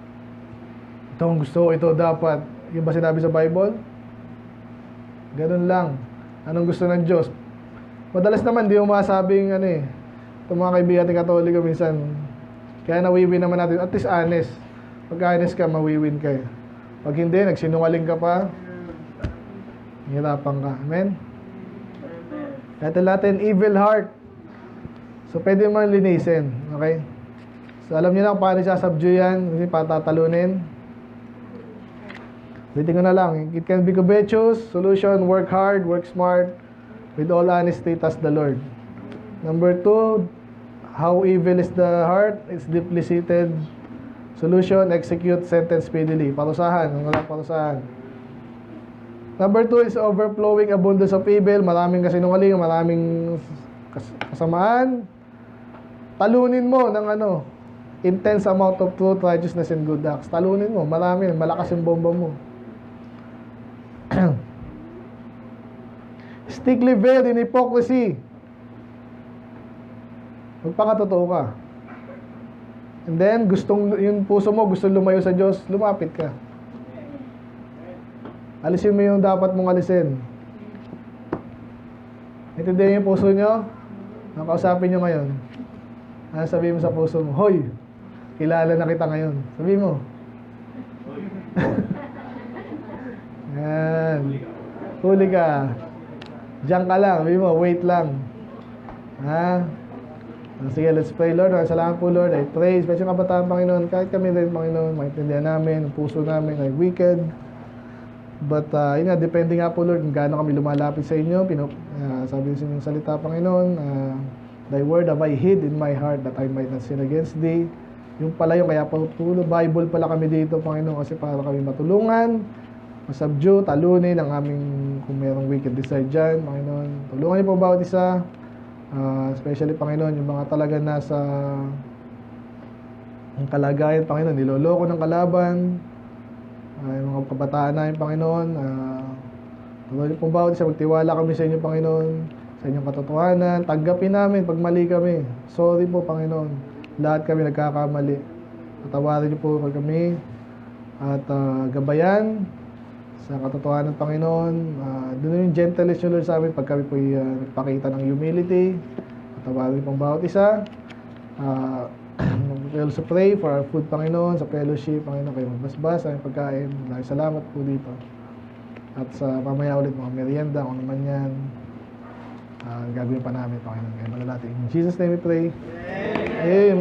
ito ang gusto, ito dapat. Yung ba sinabi sa Bible? Ganun lang. Anong gusto ng Diyos? Madalas naman, di mo masabing itong mga kaibigan natin Katoliko minsan, kaya nawiwin naman natin, at least honest. Pag honest ka, mawiwin ka. Pag hindi, nagsinungaling ka pa, hirapan ka. Amen? Ito natin, evil heart. So, pwede mo linisin. Okay? So, alam niyo na kung paano sasubdue yan. Kasi patatalunin. Ulitin ko na lang. It can be covetous. Solution, work hard, work smart. With all honesty, trust the Lord. Number 2, how evil is the heart? It's deeply seated. Solution, execute sentence speedily. Parusahan. Walang parusahan. Number 2 is overflowing abundance of evil. Maraming kasinungaling, maraming kasamaan. Talunin mo ng intense amount of truth, righteousness, and good acts. Talunin mo. Marami. Malakas yung bomba mo. Stickly veiled in hypocrisy. Magpakatotoo ka. And then, yung puso mo, gusto lumayo sa Diyos, lumapit ka. Alisin mo yung dapat mong alisin. Intindihan yung puso nyo? Nakausapin nyo ngayon. Sabihin mo sa puso mo, hoy, kilala na kita ngayon. Sabihin mo. Yan. Huli ka. Diyan ka lang. Sabihin mo, wait lang. Sige, let's pray, Lord. Salamat po, Lord. I pray, especially kabataan, Panginoon. Kahit kami rin, Panginoon, maintindihan namin, ang puso namin ay wicked. But, depende nga po, Lord, kung gaano kami lumalapit sa inyo. Sabi sa inyong salita, Panginoon, Thy word have I hid in my heart that I might not sin against Thee. Yung pala yung kaya Bible pala kami dito, Panginoon, kasi para kami matulungan, masubdue, talunin ang aming, kung mayroong wicked desire dyan, Panginoon. Tulungan niyo po bawat isa, especially, Panginoon, yung mga talaga nasa ang kalagayan, Panginoon, niloloko ng kalaban, yung mga kabataan namin, Panginoon, tulungan niyo po bawat isa, magtiwala kami sa inyo, Panginoon, sa inyong katotohanan, tanggapin namin pag mali kami. Sorry po, Panginoon, lahat kami nagkakamali. Patawarin niyo po kami at gabayan sa katotohanan, Panginoon. Doon yung gentleness nyo, Lord, sa amin pag kami po nagpakita ng humility. Patawarin niyo pong bawat isa. We also pray for our food, Panginoon, sa fellowship, Panginoon, kayo magbasbas, sa aming pagkain. Maraming salamat po dito. At sa mamaya ulit mga merienda, kung naman yan, gagawin pa namin, Panginoon. Kaya natin. In Jesus' name we pray. Amen.